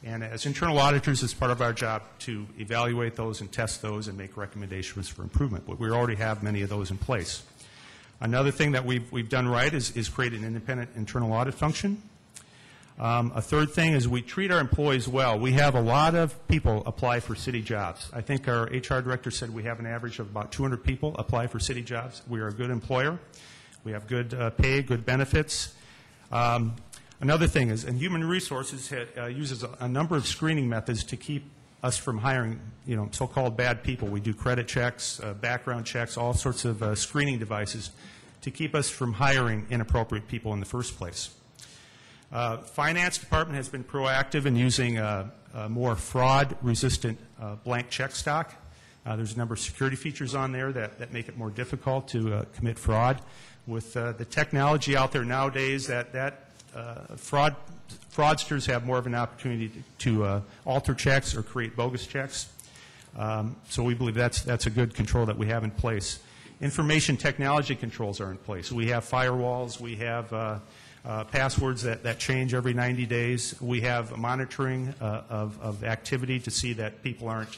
[SPEAKER 12] And as internal auditors, it's part of our job to evaluate those and test those and make recommendations for improvement. But we already have many of those in place. Another thing that we've done right is create an independent internal audit function. A third thing is we treat our employees well. We have a lot of people apply for city jobs. I think our HR director said we have an average of about 200 people apply for city jobs. We are a good employer. We have good pay, good benefits. Another thing is, and Human Resources uses a number of screening methods to keep us from hiring, so-called bad people. We do credit checks, background checks, all sorts of screening devices to keep us from hiring inappropriate people in the first place. Finance department has been proactive in using more fraud-resistant blank check stock. There's a number of security features on there that make it more difficult to commit fraud. With the technology out there nowadays, fraudsters have more of an opportunity to alter checks or create bogus checks. So we believe that's a good control that we have in place. Information technology controls are in place. We have firewalls. We have passwords that change every 90 days. We have monitoring of activity to see that people aren't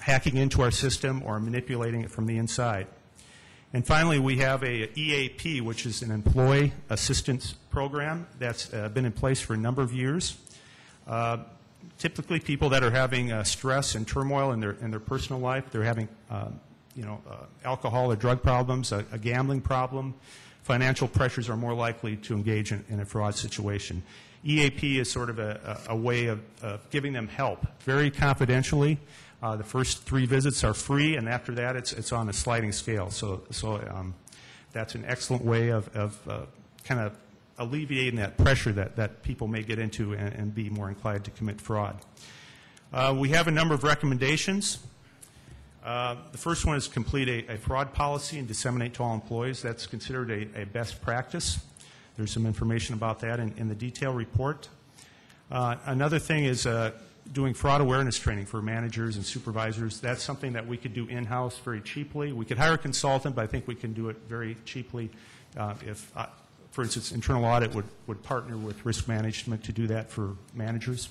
[SPEAKER 12] hacking into our system or manipulating it from the inside. And finally, we have a EAP, which is an employee assistance program that's been in place for a number of years. Typically, people that are having stress and turmoil in their personal life, they're having alcohol or drug problems, a gambling problem. Financial pressures are more likely to engage in a fraud situation. EAP is sort of a way of giving them help, very confidentially. The first 3 visits are free, and after that, it's on a sliding scale. So that's an excellent way of kind of alleviating that pressure that people may get into and be more inclined to commit fraud. We have a number of recommendations. The first one is complete a fraud policy and disseminate to all employees. That's considered a best practice. There's some information about that in the detail report. Another thing is doing fraud awareness training for managers and supervisors. That's something that we could do in-house very cheaply. We could hire a consultant, but I think we can do it very cheaply if, for instance, internal audit would partner with risk management to do that for managers.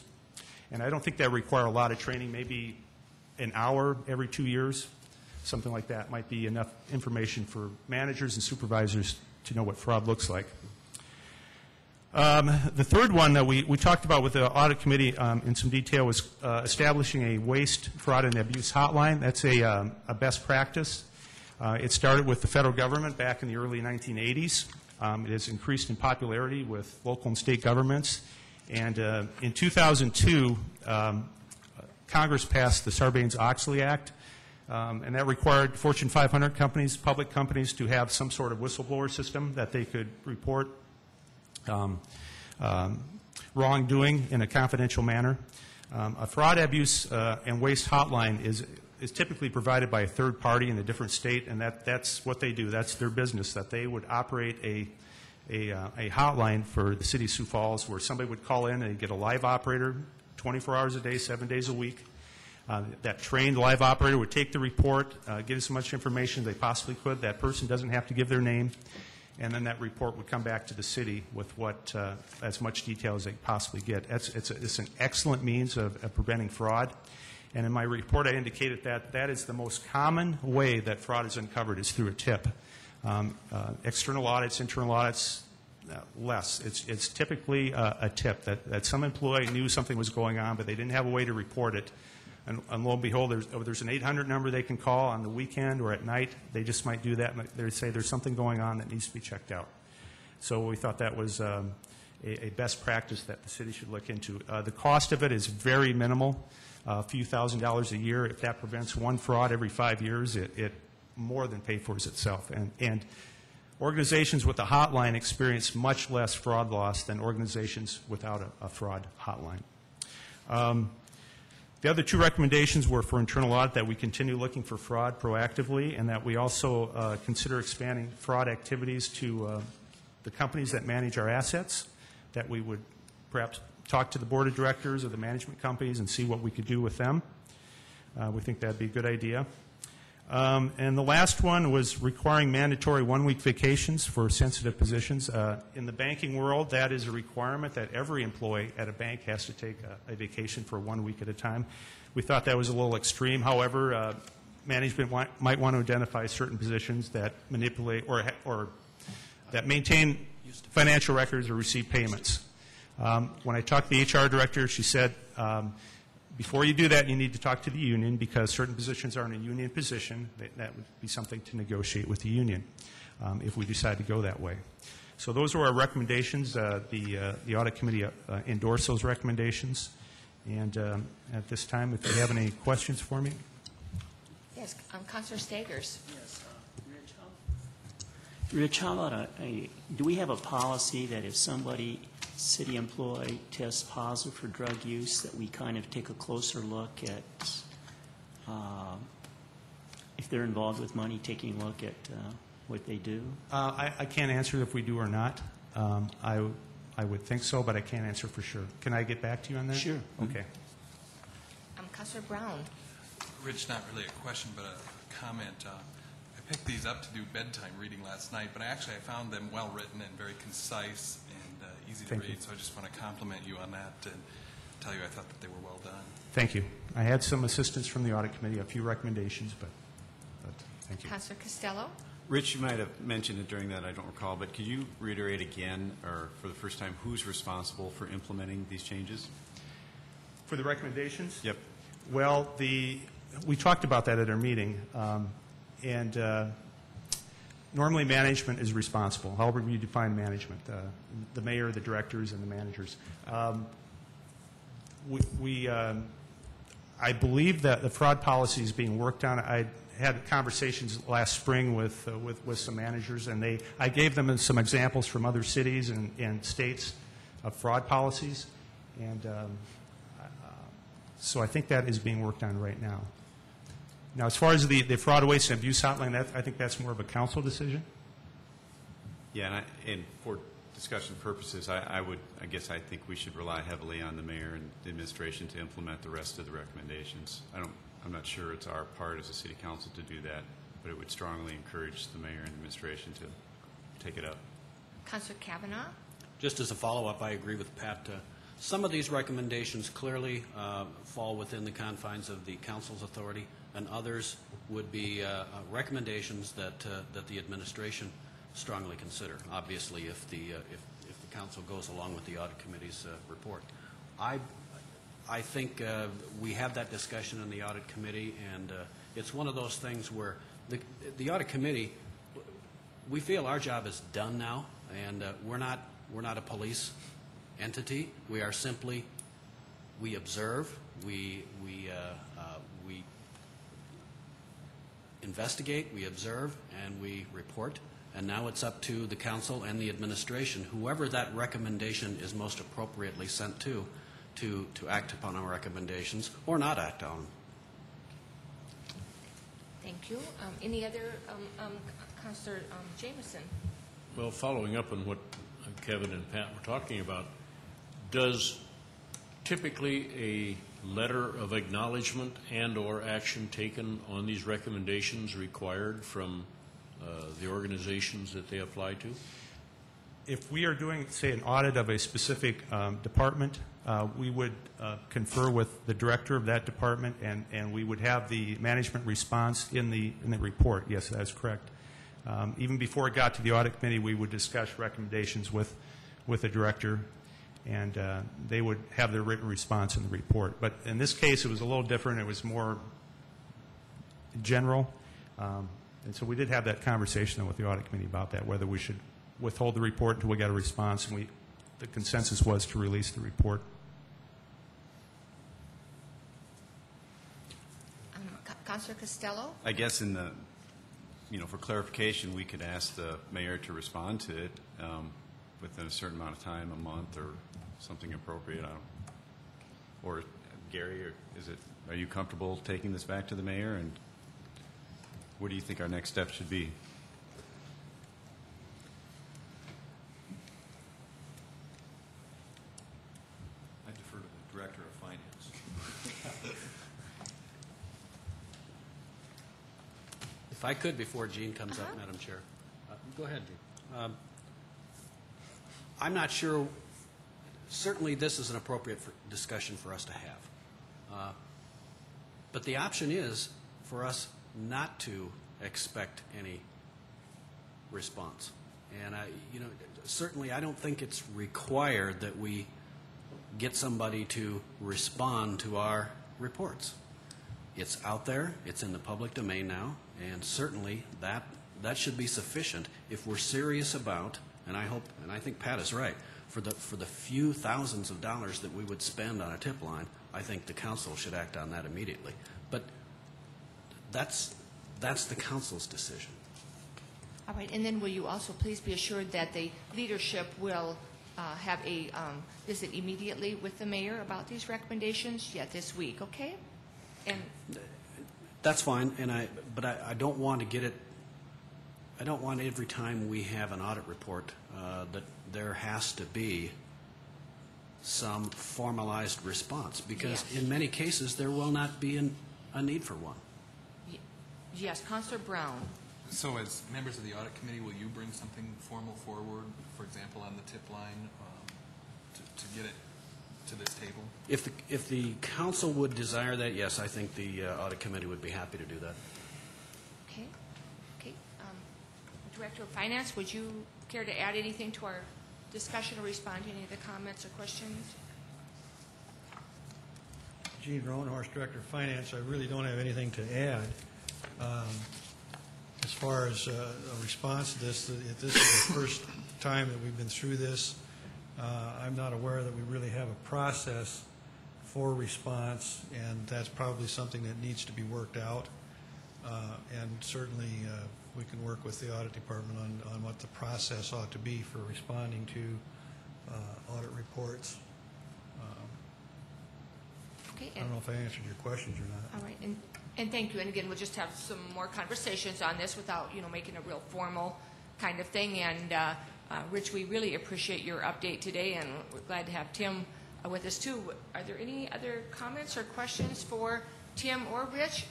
[SPEAKER 12] And I don't think that would require a lot of training, maybe an hour every 2 years, something like that might be enough information for managers and supervisors to know what fraud looks like. The third one that we talked about with the Audit Committee in some detail was establishing a waste, fraud, and abuse hotline. That's a best practice. It started with the federal government back in the early 1980s. It has increased in popularity with local and state governments. And in 2002, Congress passed the Sarbanes-Oxley Act, and that required Fortune 500 companies, public companies, to have some sort of whistleblower system that they could report wrongdoing in a confidential manner. A fraud, abuse, and waste hotline is typically provided by a third party in a different state, and that's what they do. That's their business, that they would operate a hotline for the City of Sioux Falls where somebody would call in and get a live operator 24 hours a day, 7 days a week. That trained live operator would take the report, give as much information as they possibly could. That person doesn't have to give their name. And then that report would come back to the city with as much detail as they possibly get. It's an excellent means of preventing fraud. And in my report, I indicated that is the most common way that fraud is uncovered is through a tip. External audits, internal audits, less. It's typically a tip that some employee knew something was going on, but they didn't have a way to report it. And lo and behold, there's an 800 number they can call on the weekend or at night. They just might do that, and they say there's something going on that needs to be checked out. So we thought that was a best practice that the city should look into. The cost of it is very minimal, a few $1,000s a year. If that prevents one fraud every 5 years, it more than pays for itself. And organizations with a hotline experience much less fraud loss than organizations without a fraud hotline. The other two recommendations were for internal audit, that we continue looking for fraud proactively, and that we also consider expanding fraud activities to the companies that manage our assets, that we would perhaps talk to the board of directors of the management companies and see what we could do with them. We think that would be a good idea. And the last one was requiring mandatory one-week vacations for sensitive positions. In the banking world, that is a requirement that every employee at a bank has to take a vacation for 1 week at a time. We thought that was a little extreme. However, management might want to identify certain positions that manipulate or that maintain financial records or receive payments. When I talked to the HR director, she said, before you do that, you need to talk to the union, because certain positions are in a union position. That would be something to negotiate with the union if we decide to go that way. So those are our recommendations. The Audit Committee endorsed those recommendations. And at this time, if you have any questions for me.
[SPEAKER 1] Yes, Councilor Stagers.
[SPEAKER 13] Yes, Rich, how about do we have a policy that if somebody, city employee, tests positive for drug use, that we kind of take a closer look at, if they're involved with money, taking a look at what they do?
[SPEAKER 12] I can't answer if we do or not. I would think so, but I can't answer for sure. Can I get back to you on that?
[SPEAKER 13] Sure.
[SPEAKER 12] Okay.
[SPEAKER 1] Councilor Brown.
[SPEAKER 7] Rich, not really a question, but a comment. I picked these up to do bedtime reading last night, but I found them well written and very concise and easy to read. So I just want to compliment you on that and tell you I thought that they were well done.
[SPEAKER 12] Thank you. I had some assistance from the Audit Committee, a few recommendations, but thank you.
[SPEAKER 1] Councilor Costello.
[SPEAKER 10] Rich, you might have mentioned it during that, I don't recall, but could you reiterate again, or for the first time, who's responsible for implementing these changes?
[SPEAKER 12] For the recommendations?
[SPEAKER 10] Yep.
[SPEAKER 12] Well, we talked about that at our meeting, and normally management is responsible, however you define management, the mayor, the directors, and the managers. I believe that the fraud policy is being worked on. I had conversations last spring with some managers, and I gave them some examples from other cities and states of fraud policies, and so I think that is being worked on right now. Now, as far as the fraud, waste, and abuse hotline, I think that's more of a council decision.
[SPEAKER 10] Yeah, and for discussion purposes, I think we should rely heavily on the mayor and the administration to implement the rest of the recommendations. I'm not sure it's our part as a city council to do that, but it would strongly encourage the mayor and administration to take it up.
[SPEAKER 1] Councilor Kavanaugh.
[SPEAKER 6] Just as a follow-up, I agree with Pat. Some of these recommendations clearly fall within the confines of the council's authority, and others would be recommendations that the administration strongly consider. Obviously, if the council goes along with the audit committee's report, I think we have that discussion in the audit committee, and it's one of those things where the audit committee, we feel our job is done now, and we're not a police entity. We are simply, we observe, we investigate, we observe, and we report. And now it's up to the council and the administration, whoever that recommendation is most appropriately sent to act upon our recommendations or not act on them.
[SPEAKER 1] Thank you. Any other, Councilor Jameson?
[SPEAKER 8] Well, following up on what Kevin and Pat were talking about, does typically a letter of acknowledgement and or action taken on these recommendations required from the organizations that they apply to?
[SPEAKER 12] If we are doing, say, an audit of a specific department, we would confer with the director of that department, and we would have the management response in the report. Yes, that's correct. Even before it got to the audit committee, we would discuss recommendations with the director, and they would have their written response in the report. But in this case, it was a little different. It was more general. And so we did have that conversation with the audit committee about that, whether we should withhold the report until we got a response, and the consensus was to release the report.
[SPEAKER 1] Councilor Costello?
[SPEAKER 10] I guess in the, for clarification, we could ask the mayor to respond to it within a certain amount of time, a month or something appropriate. Or Gary, are you comfortable taking this back to the mayor? And what do you think our next step should be?
[SPEAKER 4] I defer to the director of finance.
[SPEAKER 6] If I could, before Jean comes up, Madam Chair. Go ahead, Jean. I'm not sure, certainly this is an appropriate discussion for us to have. But the option is for us not to expect any response. And certainly I don't think it's required that we get somebody to respond to our reports. It's out there, it's in the public domain now, and certainly that should be sufficient if we're serious about, and I think Pat is right, for the few thousands of dollars that we would spend on a tip line, I think the council should act on that immediately. But that's the council's decision.
[SPEAKER 1] All right, and then will you also please be assured that the leadership will have a visit immediately with the mayor about these recommendations yet this week, okay? And
[SPEAKER 6] that's fine, but I don't want to get it. I don't want every time we have an audit report that there has to be some formalized response, because in many cases there will not be a need for one.
[SPEAKER 1] Yes, Councilor Brown.
[SPEAKER 7] So as members of the audit committee, will you bring something formal forward, for example, on the tip line, to get it to this table?
[SPEAKER 6] If the council would desire that, yes, I think the audit committee would be happy to do that.
[SPEAKER 1] Okay. Director of Finance, would you care to add anything to our discussion or respond to any of the comments or questions?
[SPEAKER 14] Gene Roanhorse, Director of Finance. I really don't have anything to add. As far as a response to this, if this is the first time that we've been through this, I'm not aware that we really have a process for response, and that's probably something that needs to be worked out. And certainly we can work with the audit department on what the process ought to be for responding to audit reports.
[SPEAKER 1] Okay,
[SPEAKER 14] I don't know if I answered your questions or not.
[SPEAKER 1] All right, and thank you. And again, we'll just have some more conversations on this without, making a real formal kind of thing. And Rich, we really appreciate your update today, and we're glad to have Tim with us too. Are there any other comments or questions for Tim or Rich?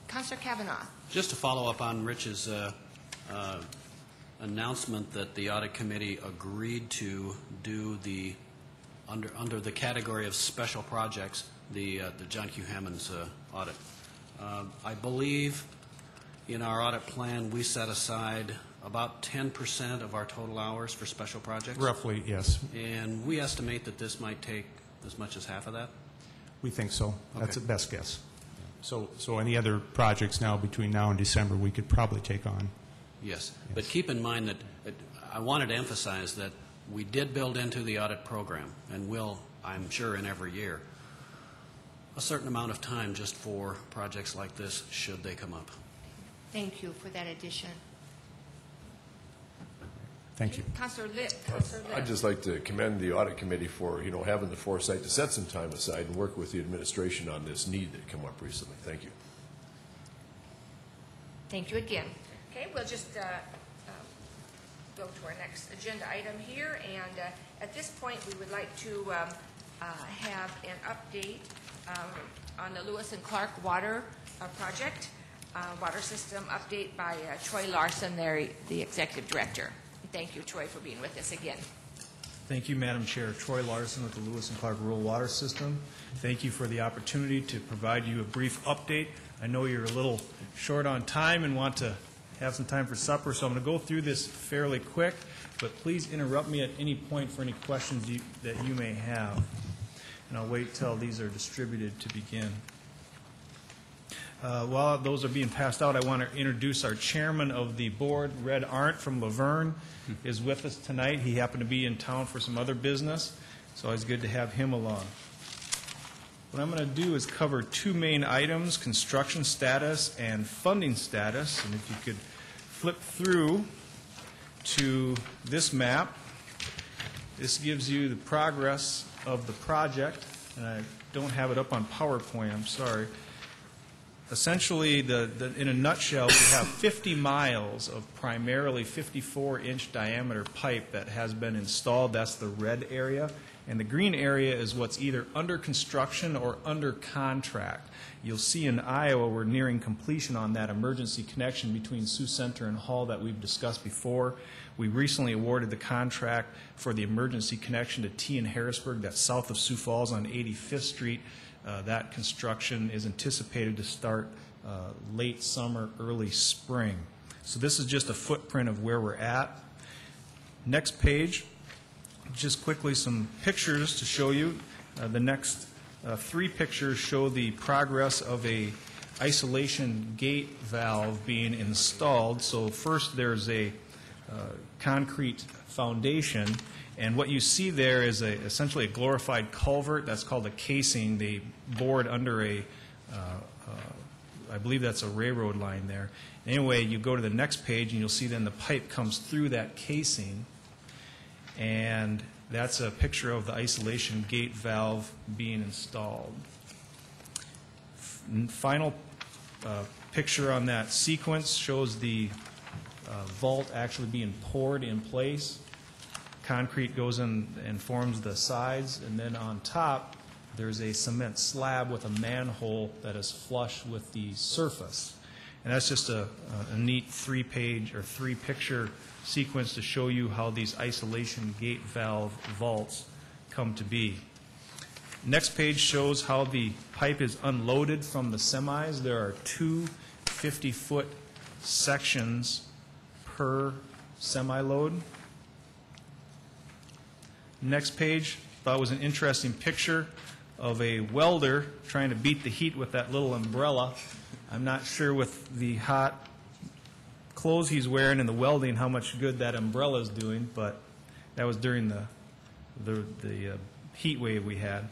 [SPEAKER 1] Councilor Kavanaugh.
[SPEAKER 6] Just to follow up on Rich's announcement that the audit committee agreed to do the under the category of special projects, the John Q. Hammond's audit. I believe in our audit plan we set aside about 10% of our total hours for special projects.
[SPEAKER 12] Roughly, yes.
[SPEAKER 6] And we estimate that this might take as much as half of that?
[SPEAKER 12] We think so.
[SPEAKER 6] Okay.
[SPEAKER 12] That's a best guess. So any other projects now between now and December we could probably take on.
[SPEAKER 6] Yes. But keep in mind that I wanted to emphasize that we did build into the audit program, and will, I'm sure, in every year, a certain amount of time just for projects like this should they come up.
[SPEAKER 1] Thank you for that addition.
[SPEAKER 12] Thank you.
[SPEAKER 1] Councilor Litt.
[SPEAKER 11] I'd just like to commend the audit committee for, having the foresight to set some time aside and work with the administration on this need that came up recently. Thank you.
[SPEAKER 1] Thank you again. Okay, we'll just go to our next agenda item here, and at this point we would like to have an update on the Lewis and Clark water project, water system update by Troy Larson, the executive director. Thank you, Troy, for being with us again.
[SPEAKER 15] Thank you, Madam Chair. Troy Larson with the Lewis and Clark Rural Water System. Thank you for the opportunity to provide you a brief update. I know you're a little short on time and want to have some time for supper, so I'm going to go through this fairly quick, but please interrupt me at any point for any questions that you may have. And I'll wait till these are distributed to begin. While those are being passed out, I want to introduce our chairman of the board, Red Arndt from Laverne, is with us tonight. He happened to be in town for some other business, so it's good to have him along. What I'm going to do is cover two main items, construction status and funding status. And if you could flip through to this map, this gives you the progress of the project. And I don't have it up on PowerPoint, I'm sorry. Essentially, in a nutshell, we have 50 miles of primarily 54-inch diameter pipe that has been installed. That's the red area. And the green area is what's either under construction or under contract. You'll see in Iowa we're nearing completion on that emergency connection between Sioux Center and Hall that we've discussed before. We recently awarded the contract for the emergency connection to T in Harrisburg, that's south of Sioux Falls on 85th Street. That construction is anticipated to start late summer, early spring. So this is just a footprint of where we're at. Next page, just quickly some pictures to show you. The next three pictures show the progress of a isolation gate valve being installed. So first there's a concrete foundation, and what you see there is essentially a glorified culvert. That's called a casing. They bored under I believe that's a railroad line there. Anyway, you go to the next page and you'll see then the pipe comes through that casing, and that's a picture of the isolation gate valve being installed. Final picture on that sequence shows the vault actually being poured in place. Concrete goes in and forms the sides, and then on top there's a cement slab with a manhole that is flush with the surface. And that's just a neat three-page or three-picture sequence to show you how these isolation gate valve vaults come to be. Next page shows how the pipe is unloaded from the semis. There are two 50-foot sections per semi-load. Next page, thought was an interesting picture of a welder trying to beat the heat with that little umbrella. I'm not sure with the hot clothes he's wearing and the welding how much good that umbrella is doing, but that was during the heat wave we had.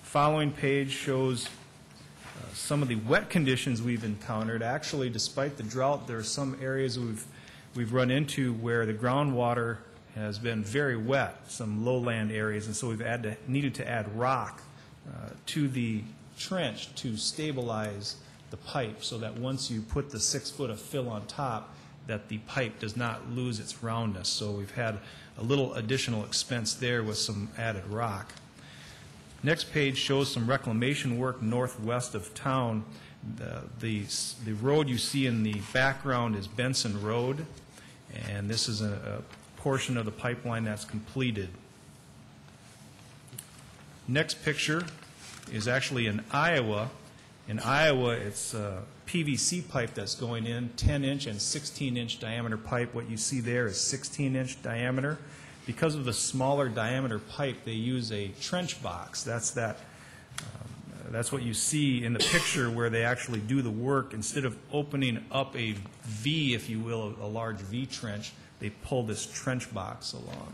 [SPEAKER 15] Following page shows some of the wet conditions we've encountered. Actually, despite the drought, there are some areas we've run into where the groundwater has been very wet, some lowland areas, and so we've needed to add rock to the trench to stabilize the pipe so that once you put the 6 foot of fill on top, that the pipe does not lose its roundness. So we've had a little additional expense there with some added rock. Next page shows some reclamation work northwest of town. The road you see in the background is Benson Road, and this is a portion of the pipeline that's completed. Next picture is actually in Iowa. In Iowa, it's PVC pipe that's going in, 10-inch and 16-inch diameter pipe. What you see there is 16-inch diameter. Because of the smaller diameter pipe, they use a trench box. That's what you see in the picture where they actually do the work. Instead of opening up a V, if you will, a large V trench, they pull this trench box along.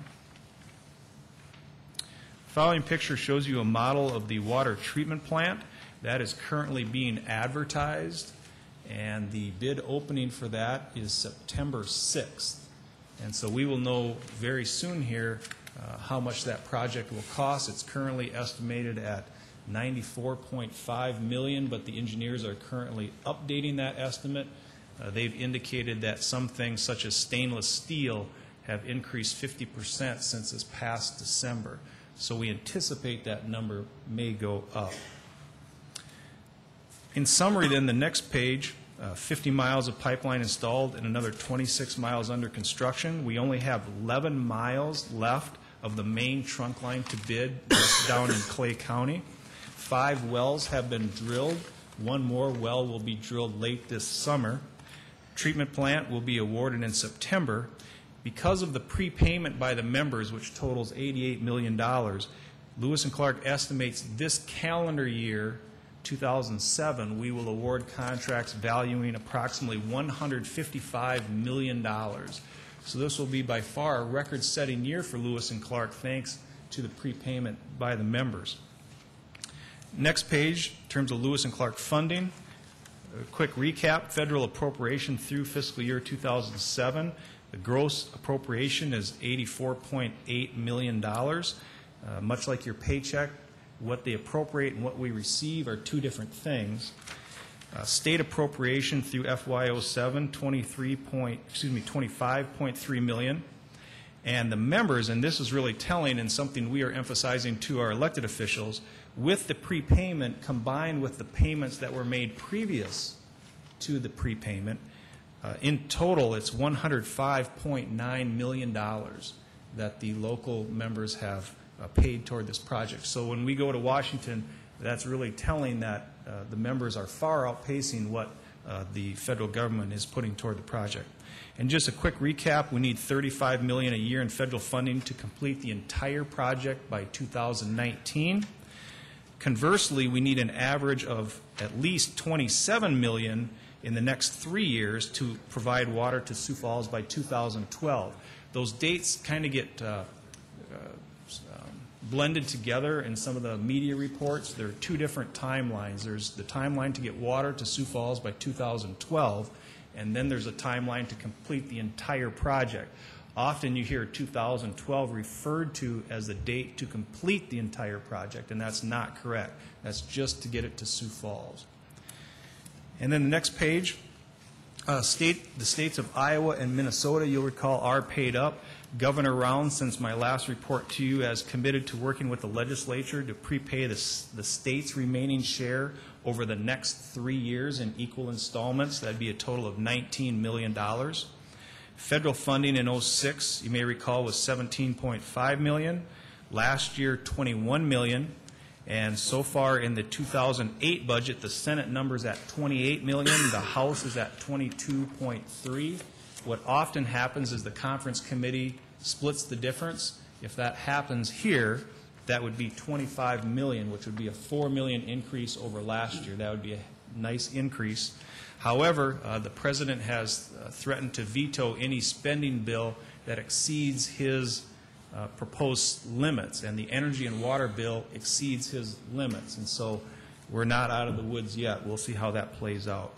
[SPEAKER 15] The following picture shows you a model of the water treatment plant. That is currently being advertised, and the bid opening for that is September 6th. And so we will know very soon here how much that project will cost. It's currently estimated at $94.5 million, but the engineers are currently updating that estimate. They've indicated that some things such as stainless steel have increased 50% since this past December. So we anticipate that number may go up. In summary, then, the next page, 50 miles of pipeline installed and another 26 miles under construction. We only have 11 miles left of the main trunk line to bid down in Clay County. 5 wells have been drilled. 1 more well will be drilled late this summer. treatment plant will be awarded in September. Because of the prepayment by the members, which totals $88 million, Lewis and Clark estimates this calendar year, 2007, we will award contracts valuing approximately $155 million. So this will be by far a record-setting year for Lewis and Clark, thanks to the prepayment by the members. Next page, in terms of Lewis and Clark funding, a quick recap, federal appropriation through fiscal year 2007. The gross appropriation is $84.8 million. Much like your paycheck, what they appropriate and what we receive are two different things. State appropriation through FY07, $25.3 million. And the members, and this is really telling and something we are emphasizing to our elected officials, with the prepayment combined with the payments that were made previous to the prepayment, in total it's $105.9 million that the local members have paid toward this project. So when we go to Washington, that's really telling that the members are far outpacing what the federal government is putting toward the project. And just a quick recap, we need $35 million a year in federal funding to complete the entire project by 2019. Conversely, we need an average of at least $27 million in the next 3 years to provide water to Sioux Falls by 2012. Those dates kind of get blended together in some of the media reports. There are two different timelines. There's the timeline to get water to Sioux Falls by 2012, and then there's a timeline to complete the entire project. Often you hear 2012 referred to as the date to complete the entire project, and that's not correct. That's just to get it to Sioux Falls. And then the next page, the states of Iowa and Minnesota, you'll recall, are paid up. Governor Rounds, since my last report to you, has committed to working with the legislature to prepay the state's remaining share over the next 3 years in equal installments. That'd be a total of $19 million. Federal funding in 06, you may recall, was $17.5 million. Last year, $21 million. And so far in the 2008 budget, the Senate number is at $28 million. The House is at $22.3. What often happens is the conference committee splits the difference. If that happens here, that would be $25 million, which would be a $4 million increase over last year. That would be a nice increase. However, the President has threatened to veto any spending bill that exceeds his proposed limits, and the energy and water bill exceeds his limits. And so we're not out of the woods yet. We'll see how that plays out.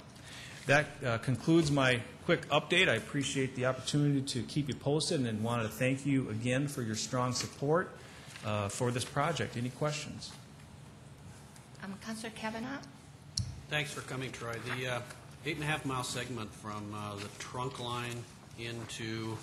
[SPEAKER 15] That concludes my quick update. I appreciate the opportunity to keep you posted and wanted to thank you again for your strong support for this project. Any questions?
[SPEAKER 1] Councilor Kavanaugh?
[SPEAKER 6] Thanks for coming, Troy. The 8.5-mile segment from the trunk line into,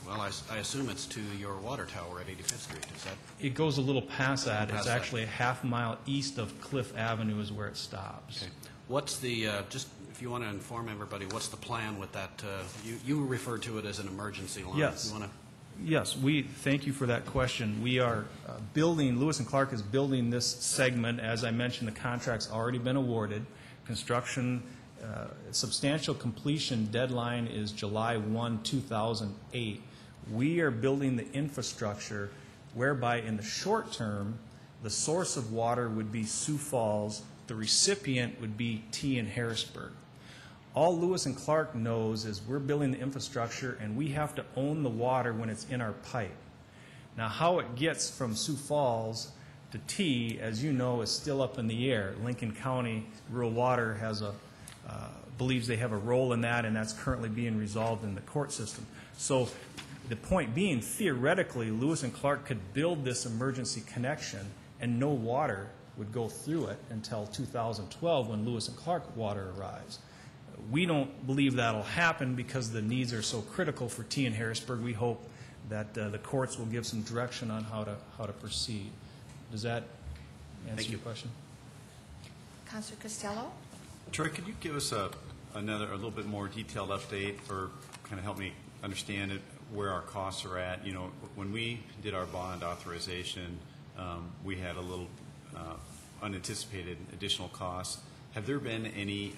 [SPEAKER 6] well, I assume it's to your water tower at 85th Street. Is that?
[SPEAKER 15] It goes a little past that. It's actually a half-mile east of Cliff Avenue is where it stops.
[SPEAKER 6] Okay. What's the, just if you want to inform everybody, what's the plan with that? You referred to it as an emergency line.
[SPEAKER 15] Yes.
[SPEAKER 6] You want to?
[SPEAKER 15] Yes, thank you for that question. We are building, Lewis and Clark is building this segment. As I mentioned, the contract's already been awarded. Construction, substantial completion deadline is July 1, 2008. We are building the infrastructure whereby in the short term, the source of water would be Sioux Falls, the recipient would be T in Harrisburg. All Lewis and Clark knows is we're building the infrastructure and we have to own the water when it's in our pipe. Now, how it gets from Sioux Falls to T, as you know, is still up in the air. Lincoln County Rural Water has believes they have a role in that, and that's currently being resolved in the court system. So the point being, theoretically, Lewis and Clark could build this emergency connection and no water would go through it until 2012 when Lewis and Clark water arrives. We don't believe that'll happen because the needs are so critical for T and Harrisburg. We hope that the courts will give some direction on how to proceed. Does that answer your question?
[SPEAKER 1] Councilor Costello?
[SPEAKER 10] Troy, could you give us a little bit more detailed update or kind of help me understand it, where our costs are at? You know, when we did our bond authorization, we had a little unanticipated additional costs. Have there been any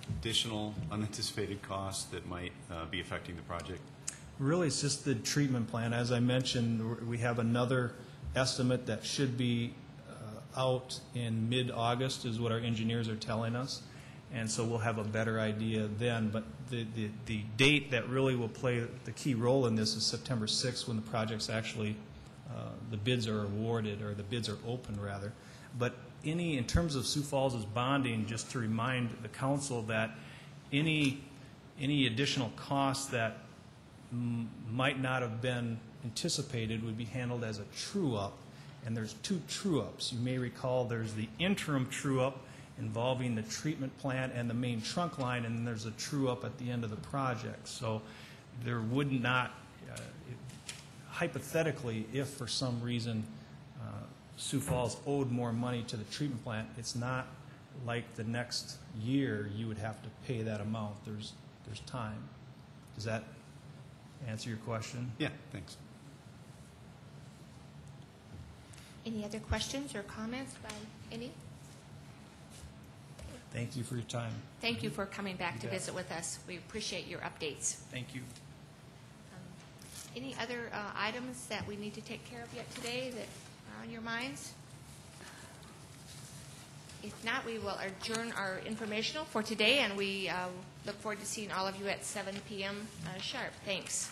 [SPEAKER 10] additional unanticipated costs that might be affecting the project?
[SPEAKER 15] Really, it's just the treatment plan. As I mentioned, we have another estimate that should be out in mid-August is what our engineers are telling us. And so we'll have a better idea then. But the date that really will play the key role in this is September 6th, when the project's actually, the bids are awarded, or the bids are open, rather. But in terms of Sioux Falls' bonding, just to remind the council that any additional costs that might not have been anticipated would be handled as a true-up. And there's two true-ups. You may recall there's the interim true-up involving the treatment plant and the main trunk line, and then there's a true-up at the end of the project. So there would not, hypothetically, if for some reason Sioux Falls owed more money to the treatment plant, it's not like the next year you would have to pay that amount. There's time. Does that answer your question?
[SPEAKER 10] Yeah, thanks.
[SPEAKER 1] Any other questions or comments by any?
[SPEAKER 15] Thank you for your time.
[SPEAKER 1] Thank you for coming back
[SPEAKER 15] You
[SPEAKER 1] to
[SPEAKER 15] bet.
[SPEAKER 1] visit with us. We appreciate your updates.
[SPEAKER 15] Thank you.
[SPEAKER 1] Any other items that we need to take care of yet today that are on your minds? If not, we will adjourn our informational for today, and we look forward to seeing all of you at 7 p.m. Sharp. Thanks.